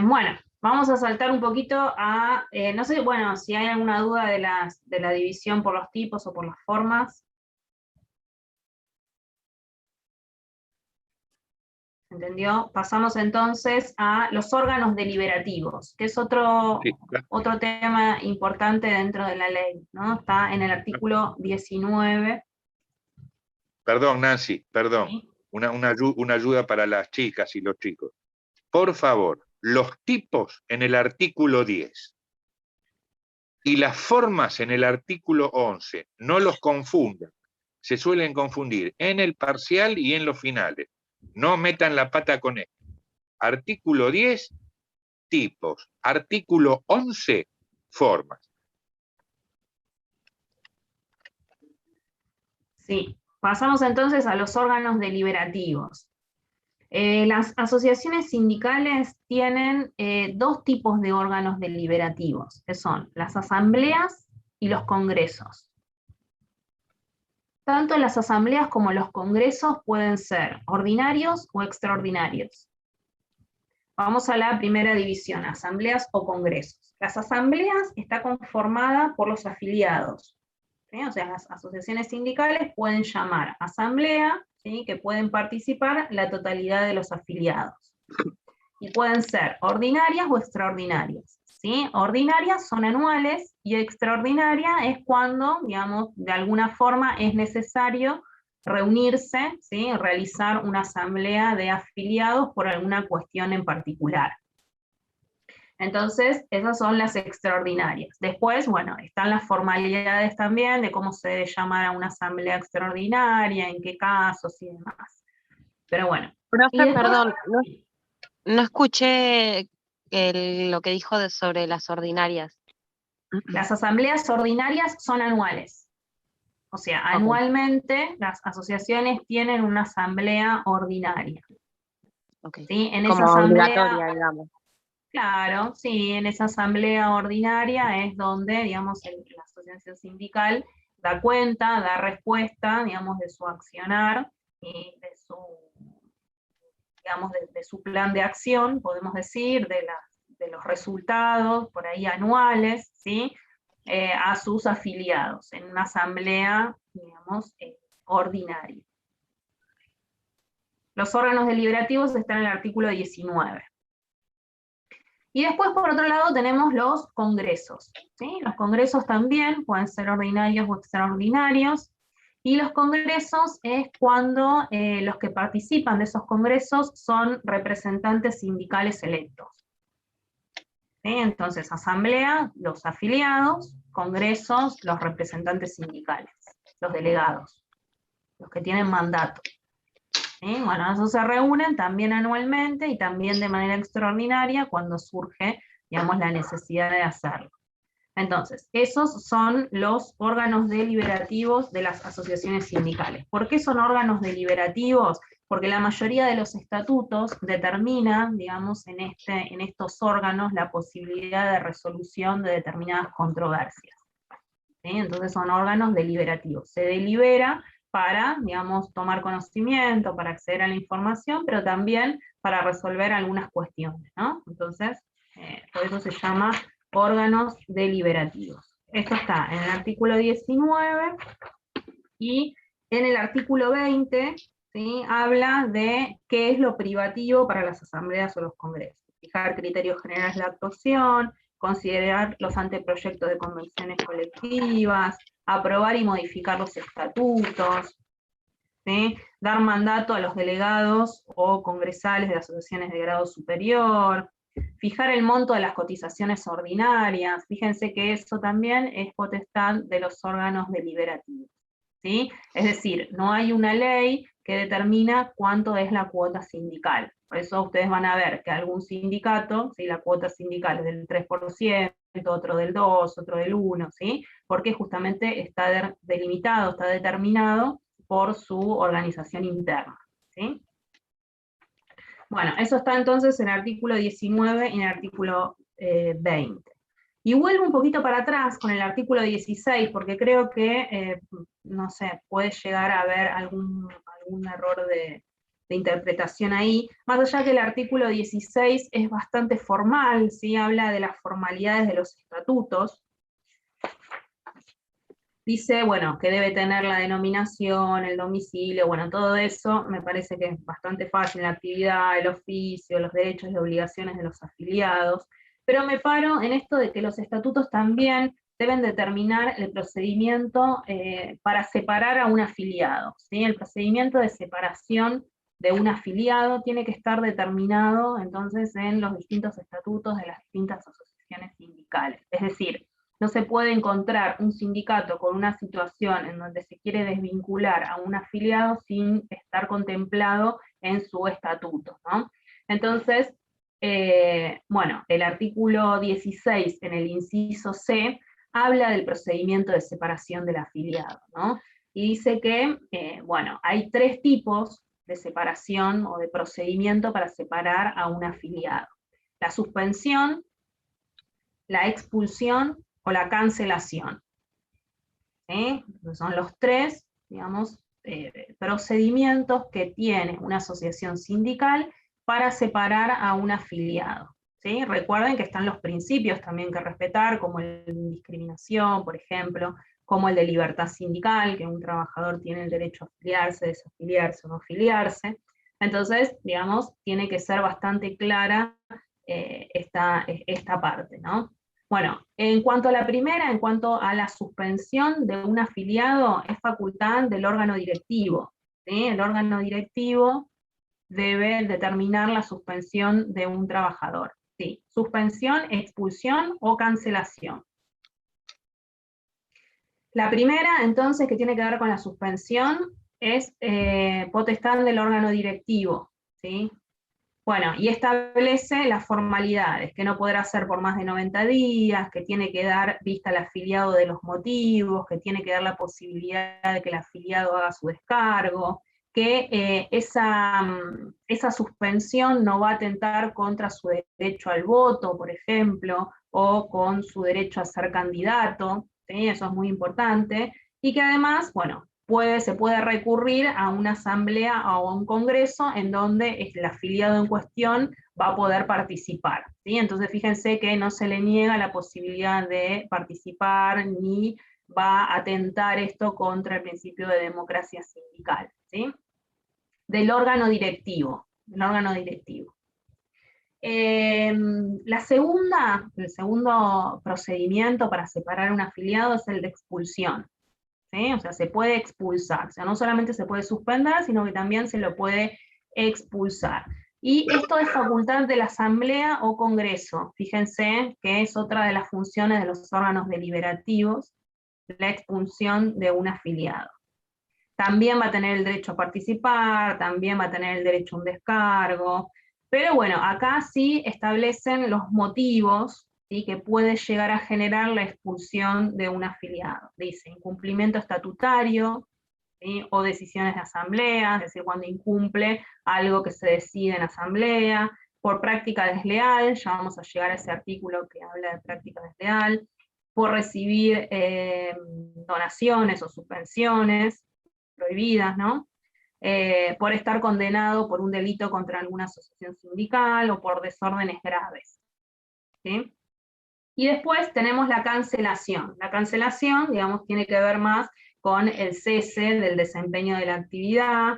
Bueno, vamos a saltar un poquito a, no sé, bueno, si hay alguna duda de la división por los tipos o por las formas. ¿Entendió? Pasamos entonces a los órganos deliberativos, que es otro tema importante dentro de la ley, ¿no? Está en el artículo 19. Perdón, Nancy, perdón. ¿Sí? Una ayuda para las chicas y los chicos. Por favor, los tipos en el artículo 10 y las formas en el artículo 11, no los confundan. Se suelen confundir en el parcial y en los finales. No metan la pata con esto. Artículo 10, tipos. Artículo 11, formas. Sí, pasamos entonces a los órganos deliberativos. Las asociaciones sindicales tienen dos tipos de órganos deliberativos, que son las asambleas y los congresos. Tanto las asambleas como los congresos pueden ser ordinarios o extraordinarios. Vamos a la primera división, asambleas o congresos. Las asambleas están conformadas por los afiliados, ¿sí? O sea, las asociaciones sindicales pueden llamar asamblea, ¿sí? Que pueden participar la totalidad de los afiliados. Y pueden ser ordinarias o extraordinarias, ¿sí? Ordinarias son anuales y extraordinaria es cuando, digamos, de alguna forma es necesario reunirse, ¿sí? Realizar una asamblea de afiliados por alguna cuestión en particular. Entonces, esas son las extraordinarias. Después, bueno, están las formalidades también de cómo se debe llamar a una asamblea extraordinaria, en qué casos y demás. Pero bueno. Profe, Y después, perdón, no escuché lo que dijo sobre las ordinarias. las asambleas ordinarias son anuales. O sea, anualmente las asociaciones tienen una asamblea ordinaria. ¿Sí? En esa Como asamblea, obligatoria, digamos. claro, sí, en esa asamblea ordinaria es donde, digamos, la asociación sindical da cuenta, da respuesta, digamos, de su accionar y de su, digamos, de su plan de acción, podemos decir, de los resultados, por ahí anuales, ¿sí? A sus afiliados, en una asamblea, digamos, ordinaria. Los órganos deliberativos están en el artículo 19. Y después, por otro lado, tenemos los congresos, ¿sí? Los congresos también pueden ser ordinarios o extraordinarios, y los congresos es cuando los que participan de esos congresos son representantes sindicales electos. ¿Sí? Entonces, asamblea, los afiliados, congresos, los representantes sindicales, los delegados, los que tienen mandato. ¿Sí? Bueno, esos se reúnen también anualmente y también de manera extraordinaria cuando surge, digamos, la necesidad de hacerlo. Entonces, esos son los órganos deliberativos de las asociaciones sindicales. ¿Por qué son órganos deliberativos? Porque la mayoría de los estatutos determinan, digamos, en estos órganos la posibilidad de resolución de determinadas controversias. ¿Sí? Entonces son órganos deliberativos. Se delibera para, digamos, tomar conocimiento, para acceder a la información, pero también para resolver algunas cuestiones, ¿no? Entonces, por eso se llama órganos deliberativos. Esto está en el artículo 19, y en el artículo 20, ¿sí? Habla de qué es lo privativo para las asambleas o los congresos. Fijar criterios generales de actuación, considerar los anteproyectos de convenciones colectivas, aprobar y modificar los estatutos, ¿sí? Dar mandato a los delegados o congresales de asociaciones de grado superior, fijar el monto de las cotizaciones ordinarias. Fíjense que eso también es potestad de los órganos deliberativos, ¿sí? Es decir, no hay una ley que determina cuánto es la cuota sindical. Por eso ustedes van a ver que algún sindicato, ¿sí? La cuota sindical es del 3%, otro del 2%, otro del 1%, ¿sí? Porque justamente está delimitado, está determinado por su organización interna, ¿sí? Bueno, eso está entonces en el artículo 19 y en el artículo 20. Y vuelvo un poquito para atrás con el artículo 16, porque creo que, no sé, puede llegar a haber algún error de interpretación ahí, más allá que el artículo 16 es bastante formal, ¿sí? Habla de las formalidades de los estatutos. Dice, bueno, que debe tener la denominación, el domicilio, bueno, todo eso me parece que es bastante fácil, la actividad, el oficio, los derechos y obligaciones de los afiliados, pero me paro en esto de que los estatutos también deben determinar el procedimiento para separar a un afiliado, ¿sí? El procedimiento de separación de un afiliado tiene que estar determinado entonces en los distintos estatutos de las distintas asociaciones sindicales, es decir, no se puede encontrar un sindicato con una situación en donde se quiere desvincular a un afiliado sin estar contemplado en su estatuto, ¿no? Entonces, bueno, el artículo 16 en el inciso C habla del procedimiento de separación del afiliado, ¿no? Y dice que, bueno, hay 3 tipos de separación o de procedimiento para separar a un afiliado. La suspensión, la expulsión o la cancelación. Son los 3, digamos, procedimientos que tiene una asociación sindical para separar a un afiliado. ¿Sí? Recuerden que están los principios también que respetar, como el de indiscriminación, por ejemplo, como el de libertad sindical, que un trabajador tiene el derecho a afiliarse, desafiliarse o no afiliarse. Entonces, digamos, tiene que ser bastante clara esta parte, ¿no? Bueno, En cuanto a la primera, en cuanto a la suspensión de un afiliado, es facultad del órgano directivo, ¿sí? El órgano directivo debe determinar la suspensión de un trabajador, ¿sí? Suspensión, expulsión o cancelación. La primera, entonces, que tiene que ver con la suspensión, es potestad del órgano directivo, ¿sí? Bueno, y establece las formalidades, que no podrá ser por más de 90 días, que tiene que dar vista al afiliado de los motivos, que tiene que dar la posibilidad de que el afiliado haga su descargo, que esa suspensión no va a atentar contra su derecho al voto, por ejemplo, o con su derecho a ser candidato, ¿sí? Eso es muy importante, y que además, bueno, se puede recurrir a una asamblea o a un congreso en donde el afiliado en cuestión va a poder participar, ¿sí? Entonces fíjense que no se le niega la posibilidad de participar ni va a atentar esto contra el principio de democracia sindical, ¿sí? Del órgano directivo, el segundo procedimiento para separar un afiliado es el de expulsión. ¿Sí? O sea, se puede expulsar, o sea, no solamente se puede suspender, sino que también se lo puede expulsar. Y esto es facultad de la asamblea o congreso. Fíjense que es otra de las funciones de los órganos deliberativos, la expulsión de un afiliado. También va a tener el derecho a participar, también va a tener el derecho a un descargo, pero bueno, acá sí establecen los motivos, ¿sí? Que puede llegar a generar la expulsión de un afiliado. Dice, incumplimiento estatutario, ¿sí? O decisiones de asamblea, es decir, cuando incumple algo que se decide en asamblea, por práctica desleal, ya vamos a llegar a ese artículo que habla de práctica desleal, por recibir donaciones o subvenciones prohibidas, ¿no? Por estar condenado por un delito contra alguna asociación sindical o por desórdenes graves, ¿sí? Y después tenemos la cancelación. La cancelación, digamos, tiene que ver más con el cese del desempeño de la actividad,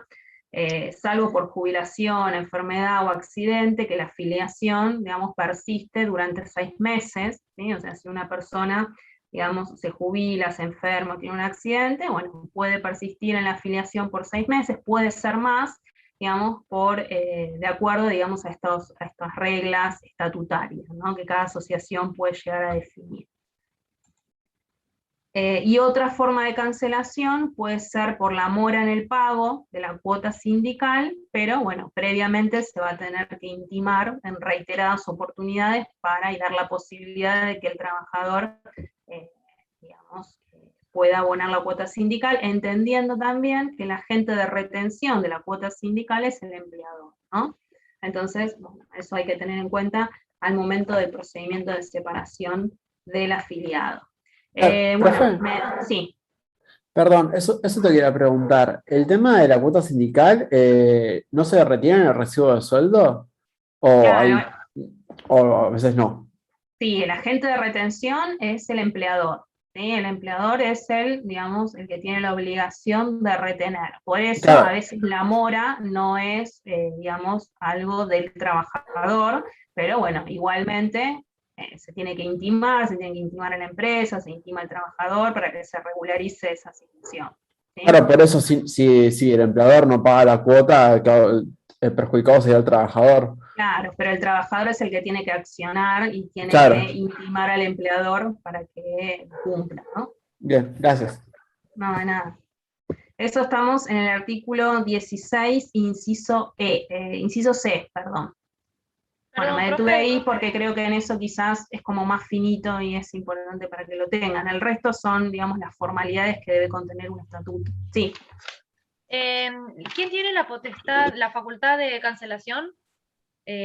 salvo por jubilación, enfermedad o accidente, que la afiliación, digamos, persiste durante 6 meses, ¿sí? O sea, si una persona, digamos, se jubila, se enferma, tiene un accidente, bueno, puede persistir en la afiliación por 6 meses, puede ser más, digamos, de acuerdo, digamos, a estas reglas estatutarias, ¿no? Que cada asociación puede llegar a definir. Y otra forma de cancelación puede ser por la mora en el pago de la cuota sindical, pero bueno, previamente se va a tener que intimar en reiteradas oportunidades para dar la posibilidad de que el trabajador, digamos, pueda abonar la cuota sindical, entendiendo también que el agente de retención de la cuota sindical es el empleador, ¿no? Entonces, bueno, eso hay que tener en cuenta al momento del procedimiento de separación del afiliado. Profe, Sí. perdón, eso te quería preguntar. ¿El tema de la cuota sindical no se retiene en el recibo de sueldo? Claro. O a veces no? Sí, el agente de retención es el empleador, ¿sí? El empleador es digamos, el que tiene la obligación de retener. Por eso, Claro. a veces la mora no es, digamos, algo del trabajador, pero bueno, igualmente se tiene que intimar a la empresa, se intima al trabajador para que se regularice esa situación, ¿sí? Claro, por eso si el empleador no paga la cuota, el perjudicado sería el trabajador. Claro, pero el trabajador es el que tiene que accionar y tiene Claro. que intimar al empleador para que cumpla, ¿no? Bien, gracias. No, de nada. Eso estamos en el artículo 16, inciso C, perdón. Bueno, me detuve ahí porque creo que en eso quizás es como más finito y es importante para que lo tengan. El resto son, digamos, las formalidades que debe contener un estatuto. Sí. ¿Quién tiene la potestad, la facultad de cancelación?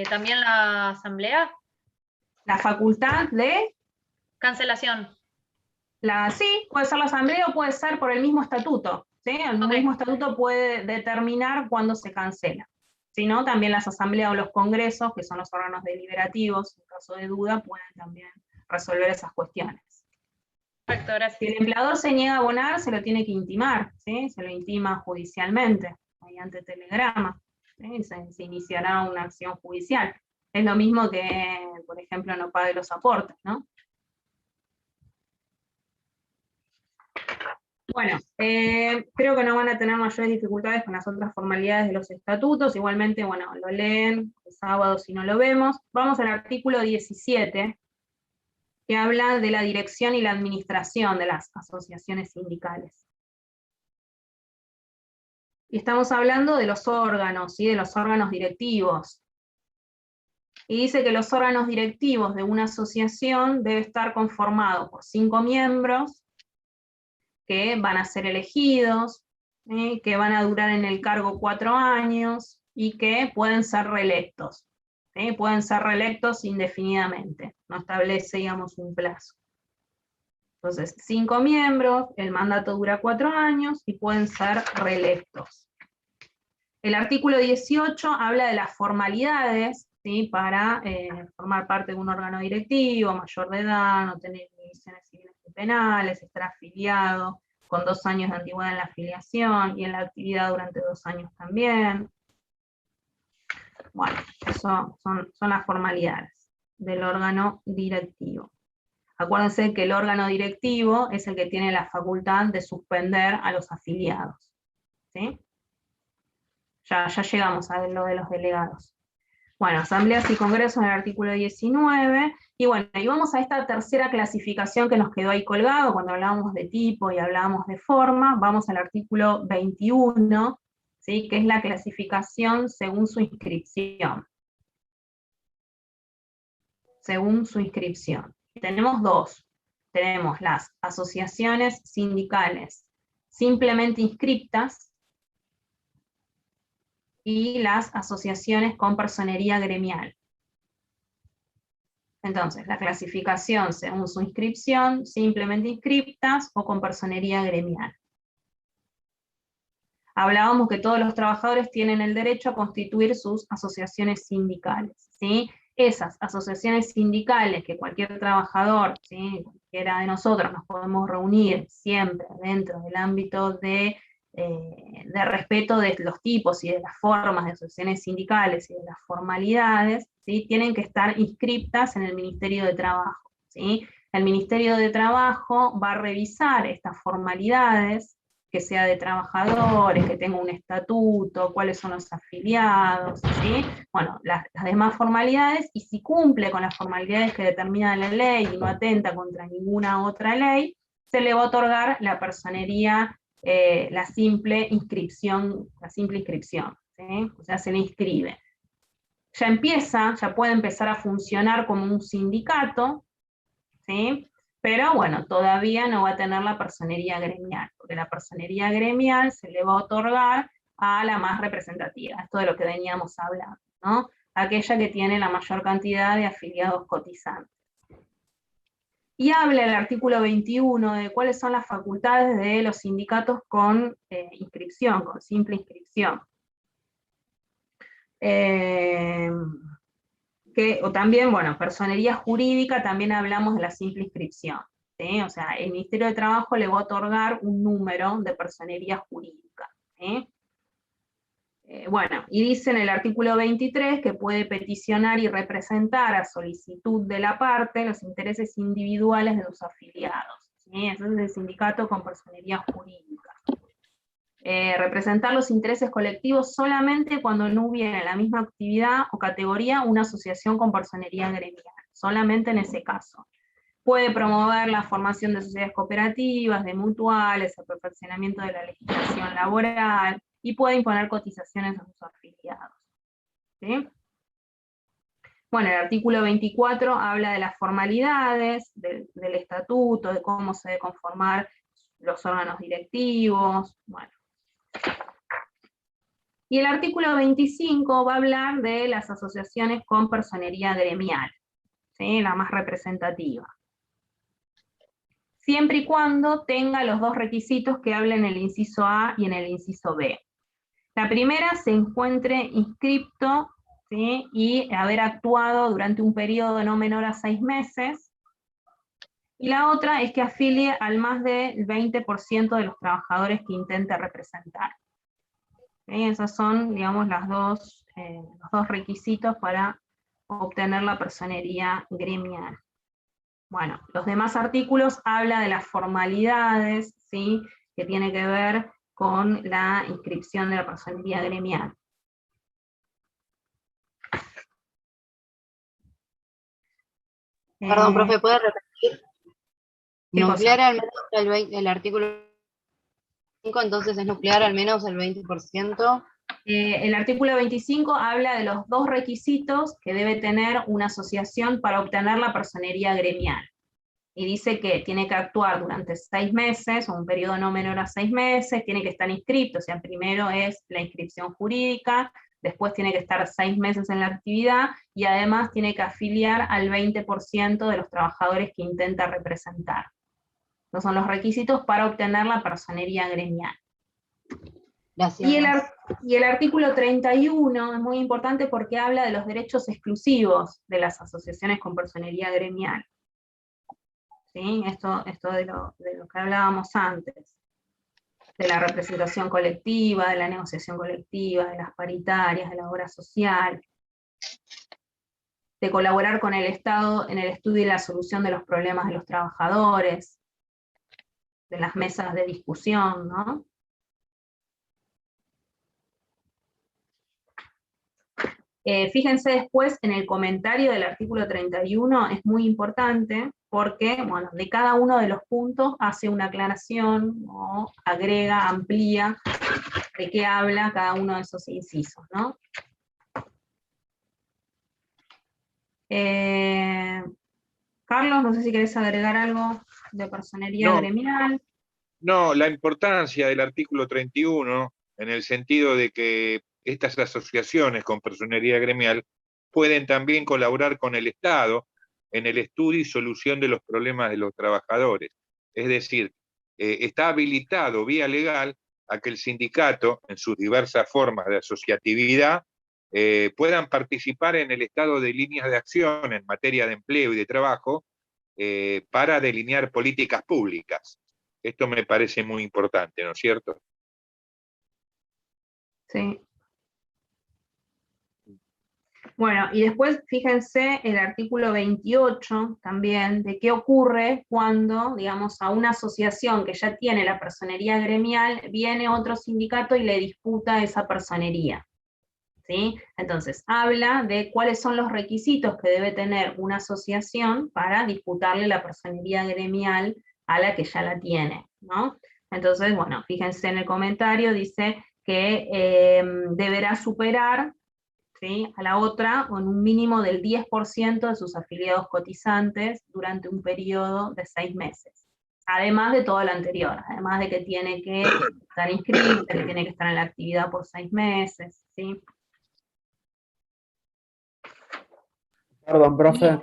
¿También la asamblea? La facultad de cancelación. Sí, puede ser la asamblea o puede ser por el mismo estatuto, ¿sí? El mismo estatuto puede determinar cuándo se cancela. Si no, también las asambleas o los congresos, que son los órganos deliberativos, en caso de duda, pueden también resolver esas cuestiones. Perfecto, gracias. Si el empleador se niega a abonar, se lo tiene que intimar, ¿sí? Se lo intima judicialmente, mediante telegrama, ¿sí? Se iniciará una acción judicial. Es lo mismo que, por ejemplo, no pague los aportes, ¿no? Bueno, creo que no van a tener mayores dificultades con las otras formalidades de los estatutos, igualmente, bueno, lo leen el sábado si no lo vemos. Vamos al artículo 17, que habla de la dirección y la administración de las asociaciones sindicales. Y estamos hablando de los órganos, ¿sí? De los órganos directivos. Y dice que los órganos directivos de una asociación debe estar conformado por 5 miembros, que van a ser elegidos, que van a durar en el cargo 4 años, y que pueden ser reelectos. Pueden ser reelectos indefinidamente, no establece, digamos, un plazo. Entonces, 5 miembros, el mandato dura 4 años, y pueden ser reelectos. El artículo 18 habla de las formalidades, ¿sí? Para formar parte de un órgano directivo, mayor de edad, no tener inhibiciones civiles y penales, estar afiliado, con 2 años de antigüedad en la afiliación, y en la actividad durante 2 años también. Bueno, eso son las formalidades del órgano directivo. Acuérdense que el órgano directivo es el que tiene la facultad de suspender a los afiliados, ¿sí? Ya llegamos a lo de los delegados. Bueno, asambleas y congresos en el artículo 19, y bueno, y vamos a esta tercera clasificación que nos quedó ahí colgado, cuando hablábamos de tipo y hablábamos de forma, vamos al artículo 21, ¿sí? Que es la clasificación según su inscripción. Según su inscripción. Tenemos 2. Tenemos las asociaciones sindicales simplemente inscriptas, y las asociaciones con personería gremial. Entonces, la clasificación según su inscripción, simplemente inscriptas o con personería gremial. Hablábamos que todos los trabajadores tienen el derecho a constituir sus asociaciones sindicales, ¿sí? Esas asociaciones sindicales que cualquier trabajador, ¿sí? Cualquiera de nosotros nos podemos reunir siempre dentro del ámbito de respeto de los tipos y de las formas de asociaciones sindicales y de las formalidades, ¿sí? Tienen que estar inscriptas en el Ministerio de Trabajo, ¿sí? El Ministerio de Trabajo va a revisar estas formalidades, que sea de trabajadores, que tenga un estatuto, cuáles son los afiliados, ¿sí? Bueno, las demás formalidades, y si cumple con las formalidades que determina la ley y no atenta contra ninguna otra ley, se le va a otorgar la personería, la simple inscripción, ¿sí? O sea, se le inscribe. Ya puede empezar a funcionar como un sindicato, ¿sí? Pero bueno, todavía no va a tener la personería gremial, porque la personería gremial se le va a otorgar a la más representativa, esto de lo que veníamos hablando, ¿no? Aquella que tiene la mayor cantidad de afiliados cotizantes. Y habla el artículo 21 de cuáles son las facultades de los sindicatos con inscripción, con simple inscripción. O también, bueno, personería jurídica, también hablamos de la simple inscripción, ¿sí? O sea, el Ministerio de Trabajo le va a otorgar un número de personería jurídica, ¿sí? Bueno, y dice en el artículo 23 que puede peticionar y representar a solicitud de la parte los intereses individuales de los afiliados, ¿sí? Ese es el sindicato con personería jurídica. Representar los intereses colectivos solamente cuando no hubiera en la misma actividad o categoría una asociación con personería gremial, solamente en ese caso. Puede promover la formación de sociedades cooperativas, de mutuales, el perfeccionamiento de la legislación laboral, y puede imponer cotizaciones a sus afiliados, ¿sí? Bueno, el artículo 24 habla de las formalidades, del estatuto, de cómo se debe conformar los órganos directivos, bueno. Y el artículo 25 va a hablar de las asociaciones con personería gremial, ¿sí? La más representativa. Siempre y cuando tenga los 2 requisitos que habla en el inciso A y en el inciso B. La primera, se encuentre inscripto, ¿sí? Y haber actuado durante un periodo no menor a 6 meses. Y la otra es que afilie al más del 20% de los trabajadores que intente representar. ¿Sí? Esos son, digamos, los dos requisitos para obtener la personería gremial. Bueno, los demás artículos hablan de las formalidades, ¿sí? que tiene que ver con la inscripción de la personería gremial. Perdón, profe, ¿puede repetir? ¿Qué Nuclear cosa? al menos el artículo 5, entonces es nuclear al menos el 20%. El artículo 25 habla de los 2 requisitos que debe tener una asociación para obtener la personería gremial. Y dice que tiene que actuar durante 6 meses, o un periodo no menor a 6 meses, tiene que estar inscrito, o sea, primero es la inscripción jurídica, después tiene que estar 6 meses en la actividad, y además tiene que afiliar al 20% de los trabajadores que intenta representar. Esos son los requisitos para obtener la personería gremial. Gracias. Y el artículo 31 es muy importante porque habla de los derechos exclusivos de las asociaciones con personería gremial. ¿Sí? Esto de lo que hablábamos antes, de la representación colectiva, de la negociación colectiva, de las paritarias, de la obra social, de colaborar con el Estado en el estudio y la solución de los problemas de los trabajadores, de las mesas de discusión, ¿no? Fíjense después en el comentario del artículo 31, es muy importante porque, bueno, de cada uno de los puntos hace una aclaración, o agrega, amplía, de qué habla cada uno de esos incisos, ¿no? Carlos, no sé si querés agregar algo de personería gremial. No, la importancia del artículo 31, en el sentido de que estas asociaciones con personería gremial pueden también colaborar con el Estado en el estudio y solución de los problemas de los trabajadores. Es decir, está habilitado vía legal a que el sindicato, en sus diversas formas de asociatividad, puedan participar en el estado de líneas de acción en materia de empleo y de trabajo para delinear políticas públicas. Esto me parece muy importante, ¿no es cierto? Sí. Bueno, y después fíjense el artículo 28 también, de qué ocurre cuando, digamos, a una asociación que ya tiene la personería gremial, viene otro sindicato y le disputa esa personería. ¿Sí? Entonces, habla de cuáles son los requisitos que debe tener una asociación para disputarle la personería gremial a la que ya la tiene, ¿no? Entonces, bueno, fíjense en el comentario, dice que deberá superar, ¿sí?, a la otra con un mínimo del 10% de sus afiliados cotizantes durante un periodo de 6 meses. Además de todo lo anterior, además de que tiene que estar inscrita, que tiene que estar en la actividad por 6 meses, ¿sí? Perdón, profe.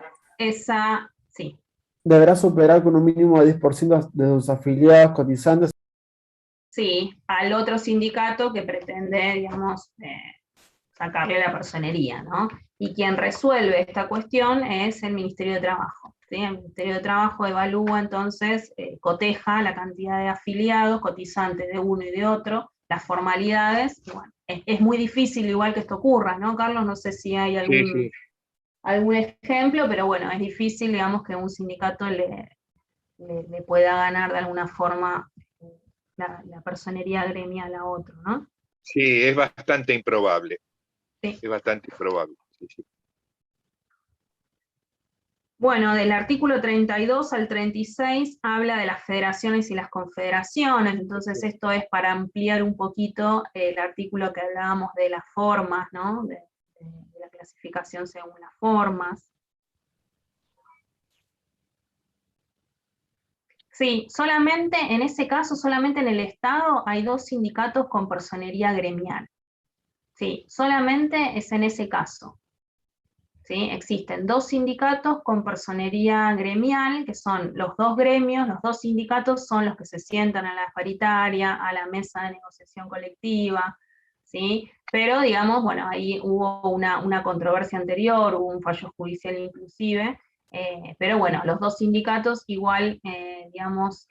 Sí. Deberá superar con un mínimo de 10% de sus afiliados cotizantes. Sí, al otro sindicato que pretende, digamos, sacarle la personería, ¿no? Y quien resuelve esta cuestión es el Ministerio de Trabajo, ¿sí? El Ministerio de Trabajo evalúa entonces, coteja la cantidad de afiliados, cotizantes de uno y de otro, las formalidades, y bueno, es muy difícil igual que esto ocurra, ¿no, Carlos? No sé si hay algún ejemplo, pero bueno, es difícil, digamos, que un sindicato le pueda ganar de alguna forma la personería gremial a otro, ¿no? Sí, es bastante improbable. Sí. Es bastante improbable. Sí, sí. Bueno, del artículo 32 al 36 habla de las federaciones y las confederaciones, entonces esto es para ampliar un poquito el artículo que hablábamos de las formas, ¿no? De la clasificación según las formas. Sí, solamente en ese caso, solamente en el Estado hay 2 sindicatos con personería gremial. Sí, solamente es en ese caso. ¿Sí? Existen 2 sindicatos con personería gremial, que son los 2 gremios, los 2 sindicatos son los que se sientan a la paritaria, a la mesa de negociación colectiva, ¿sí? Pero digamos, bueno, ahí hubo una controversia anterior, hubo un fallo judicial inclusive, pero bueno, los 2 sindicatos igual, digamos,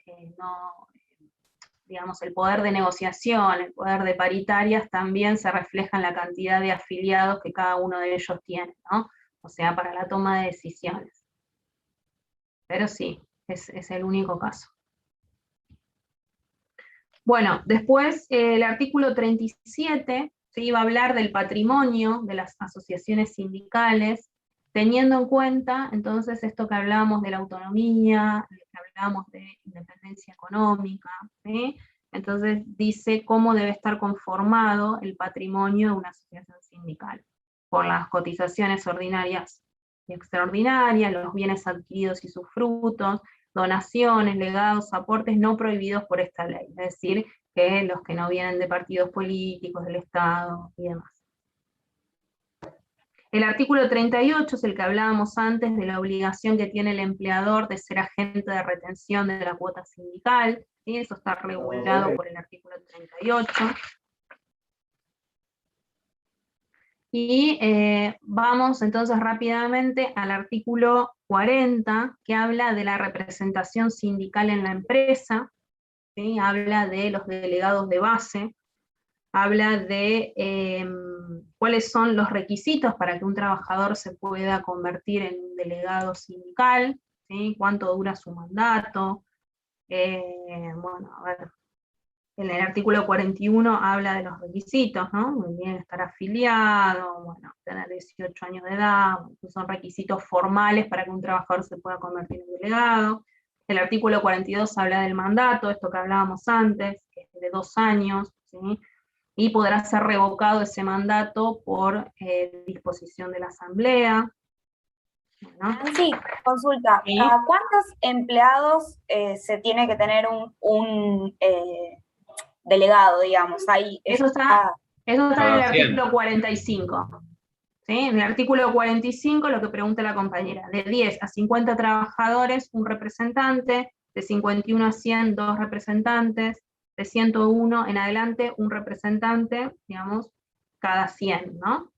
digamos, el poder de negociación, el poder de paritarias también se refleja en la cantidad de afiliados que cada uno de ellos tiene, ¿no? O sea, para la toma de decisiones. Pero sí, es el único caso. Bueno, después el artículo 37 se iba a hablar del patrimonio de las asociaciones sindicales, teniendo en cuenta entonces esto que hablábamos de la autonomía, que hablábamos de independencia económica, ¿sí? Entonces dice cómo debe estar conformado el patrimonio de una asociación sindical, por las cotizaciones ordinarias y extraordinarias, los bienes adquiridos y sus frutos, donaciones, legados, aportes no prohibidos por esta ley, es decir, que los que no vienen de partidos políticos, del Estado y demás. El artículo 38 es el que hablábamos antes de la obligación que tiene el empleador de ser agente de retención de la cuota sindical, ¿sí? Eso está regulado por el artículo 38. Y vamos entonces rápidamente al artículo 40, que habla de la representación sindical en la empresa, ¿sí? Habla de los delegados de base, habla de cuáles son los requisitos para que un trabajador se pueda convertir en un delegado sindical, ¿sí? Cuánto dura su mandato, bueno, a ver, en el artículo 41 habla de los requisitos, ¿no? Muy bien, estar afiliado, bueno, tener 18 años de edad, que son requisitos formales para que un trabajador se pueda convertir en delegado. El artículo 42 habla del mandato, esto que hablábamos antes, que es de 2 años, ¿sí? Y podrá ser revocado ese mandato por disposición de la Asamblea. Bueno. Sí, consulta. ¿Sí? ¿A cuántos empleados se tiene que tener un delegado, digamos? Ahí Eso está en el artículo 100. 45. ¿Sí? En el artículo 45, lo que pregunta la compañera, de 10 a 50 trabajadores, un representante, de 51 a 100, 2 representantes, de 101 en adelante, un representante, digamos, cada 100, ¿no?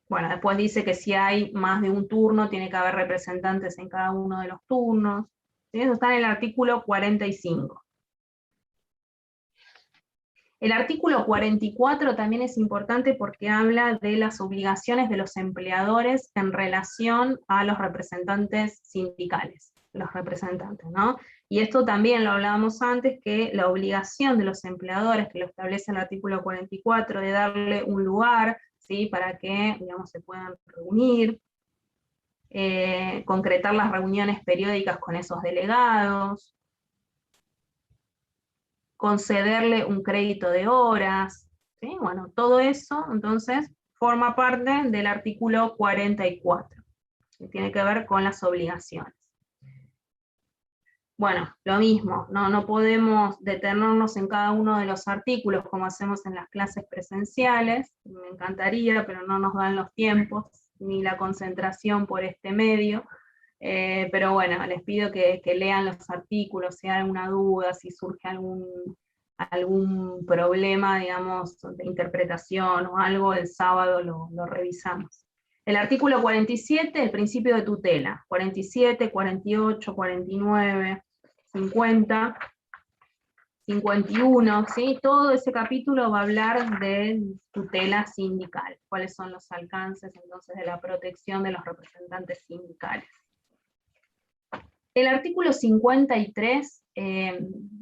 Bueno, después dice que si hay más de un turno, tiene que haber representantes en cada uno de los turnos. ¿Sí? Eso está en el artículo 45. El artículo 44 también es importante porque habla de las obligaciones de los empleadores en relación a los representantes sindicales, los representantes, ¿no? Y esto también lo hablábamos antes, que la obligación de los empleadores, que lo establece el artículo 44, de darle un lugar, ¿sí? Para que, digamos, se puedan reunir, concretar las reuniones periódicas con esos delegados, concederle un crédito de horas, ¿sí? Bueno, todo eso, entonces, forma parte del artículo 44, que tiene que ver con las obligaciones. Bueno, lo mismo, no podemos detenernos en cada uno de los artículos como hacemos en las clases presenciales, me encantaría, pero no nos dan los tiempos, ni la concentración por este medio, pero bueno, les pido que lean los artículos, si hay alguna duda, si surge algún problema, digamos, de interpretación o algo, el sábado lo revisamos. El artículo 47, el principio de tutela, 47, 48, 49, 50, 51, ¿sí? Todo ese capítulo va a hablar de tutela sindical, cuáles son los alcances entonces de la protección de los representantes sindicales. El artículo 53,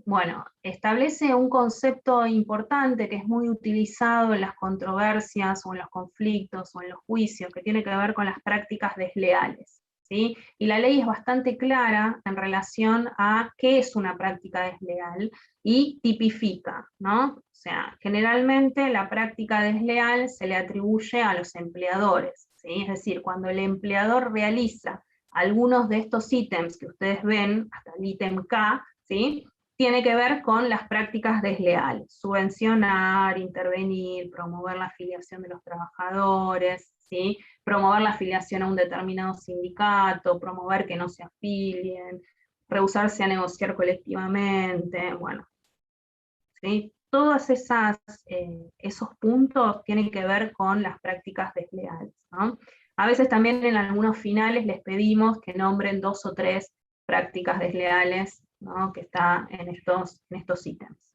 bueno, establece un concepto importante que es muy utilizado en las controversias o en los conflictos o en los juicios, que tiene que ver con las prácticas desleales, ¿sí? Y la ley es bastante clara en relación a qué es una práctica desleal y tipifica, ¿no? O sea, generalmente la práctica desleal se le atribuye a los empleadores, ¿sí? Es decir, cuando el empleador realiza algunos de estos ítems que ustedes ven, hasta el ítem K, ¿sí? Tiene que ver con las prácticas desleales, subvencionar, intervenir, promover la afiliación de los trabajadores, ¿sí? Promover la afiliación a un determinado sindicato, promover que no se afilien, rehusarse a negociar colectivamente, bueno, ¿sí? Todos esos puntos tienen que ver con las prácticas desleales, ¿no? A veces también en algunos finales les pedimos que nombren 2 o 3 prácticas desleales, ¿no? Que está en estos ítems.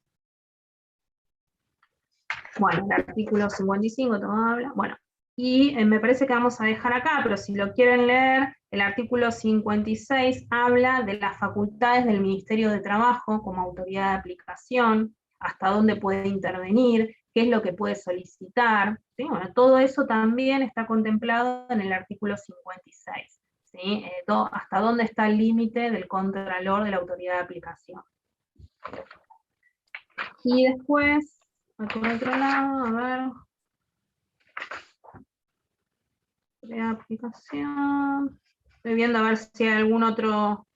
Bueno, el artículo 55 todo habla, bueno, y me parece que vamos a dejar acá, pero si lo quieren leer, el artículo 56 habla de las facultades del Ministerio de Trabajo como autoridad de aplicación, hasta dónde puede intervenir, qué es lo que puede solicitar, ¿sí? Bueno, todo eso también está contemplado en el artículo 56, ¿sí? Hasta dónde está el límite del contralor de la autoridad de aplicación. Y después, por otro lado, a ver, de aplicación, estoy viendo a ver si hay algún otro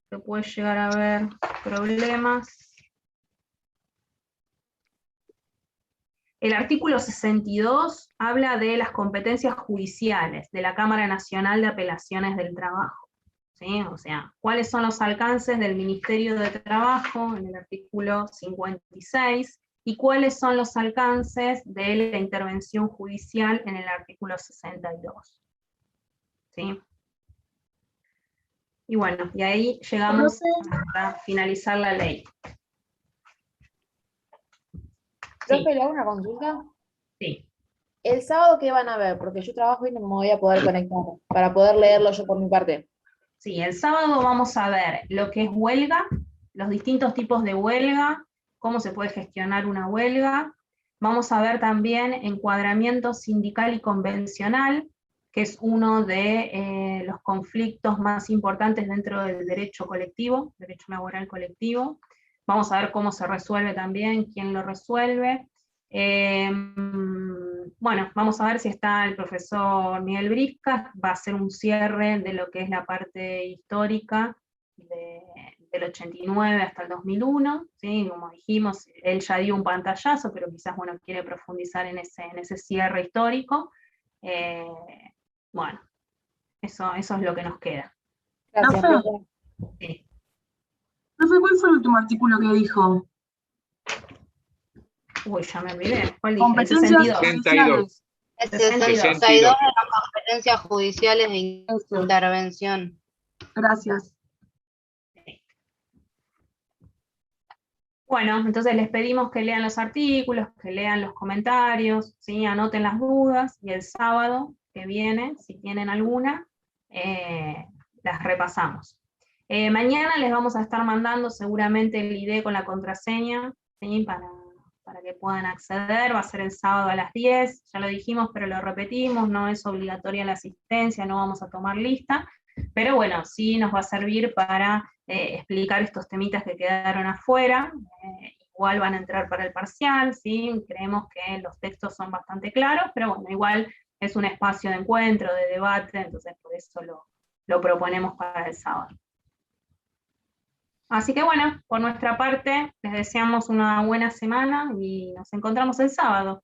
que puede llegar a haber problemas. El artículo 62 habla de las competencias judiciales de la Cámara Nacional de Apelaciones del Trabajo, ¿sí? O sea, ¿cuáles son los alcances del Ministerio de Trabajo en el artículo 56? ¿Y cuáles son los alcances de la intervención judicial en el artículo 62? ¿Sí? Y bueno, y ahí llegamos hasta finalizar la ley. Profe, ¿le hago una consulta? Sí. ¿El sábado qué van a ver? Porque yo trabajo y no me voy a poder conectar para poder leerlo yo por mi parte. Sí, el sábado vamos a ver lo que es huelga, los distintos tipos de huelga, cómo se puede gestionar una huelga. Vamos a ver también encuadramiento sindical y convencional, que es uno de los conflictos más importantes dentro del derecho colectivo, derecho laboral colectivo. Vamos a ver cómo se resuelve también, quién lo resuelve. Bueno, vamos a ver si está el profesor Miguel Brisca, va a hacer un cierre de lo que es la parte histórica del 89 hasta el 2001, ¿sí? Como dijimos, él ya dio un pantallazo, pero quizás, bueno, quiere profundizar en ese cierre histórico. Bueno, eso es lo que nos queda. Gracias, Profe, profe. Sí. profe, ¿cuál fue el último artículo que dijo? Uy, ya me olvidé. ¿Cuál dije? El Competencias 62. judiciales. El 62. 62 de las competencias judiciales de Eso. intervención. Gracias. Bueno, entonces les pedimos que lean los artículos, que lean los comentarios, ¿sí? Anoten las dudas, y el sábado que viene, si tienen alguna, las repasamos. Mañana les vamos a estar mandando seguramente el ID con la contraseña, ¿sí? Para que puedan acceder. Va a ser el sábado a las 10, ya lo dijimos, pero lo repetimos, no es obligatoria la asistencia, no vamos a tomar lista, pero bueno, sí nos va a servir para explicar estos temitas que quedaron afuera. Igual van a entrar para el parcial, ¿sí? Creemos que los textos son bastante claros, pero bueno, igual es un espacio de encuentro, de debate, entonces por eso lo proponemos para el sábado. Así que bueno, por nuestra parte, les deseamos una buena semana y nos encontramos el sábado.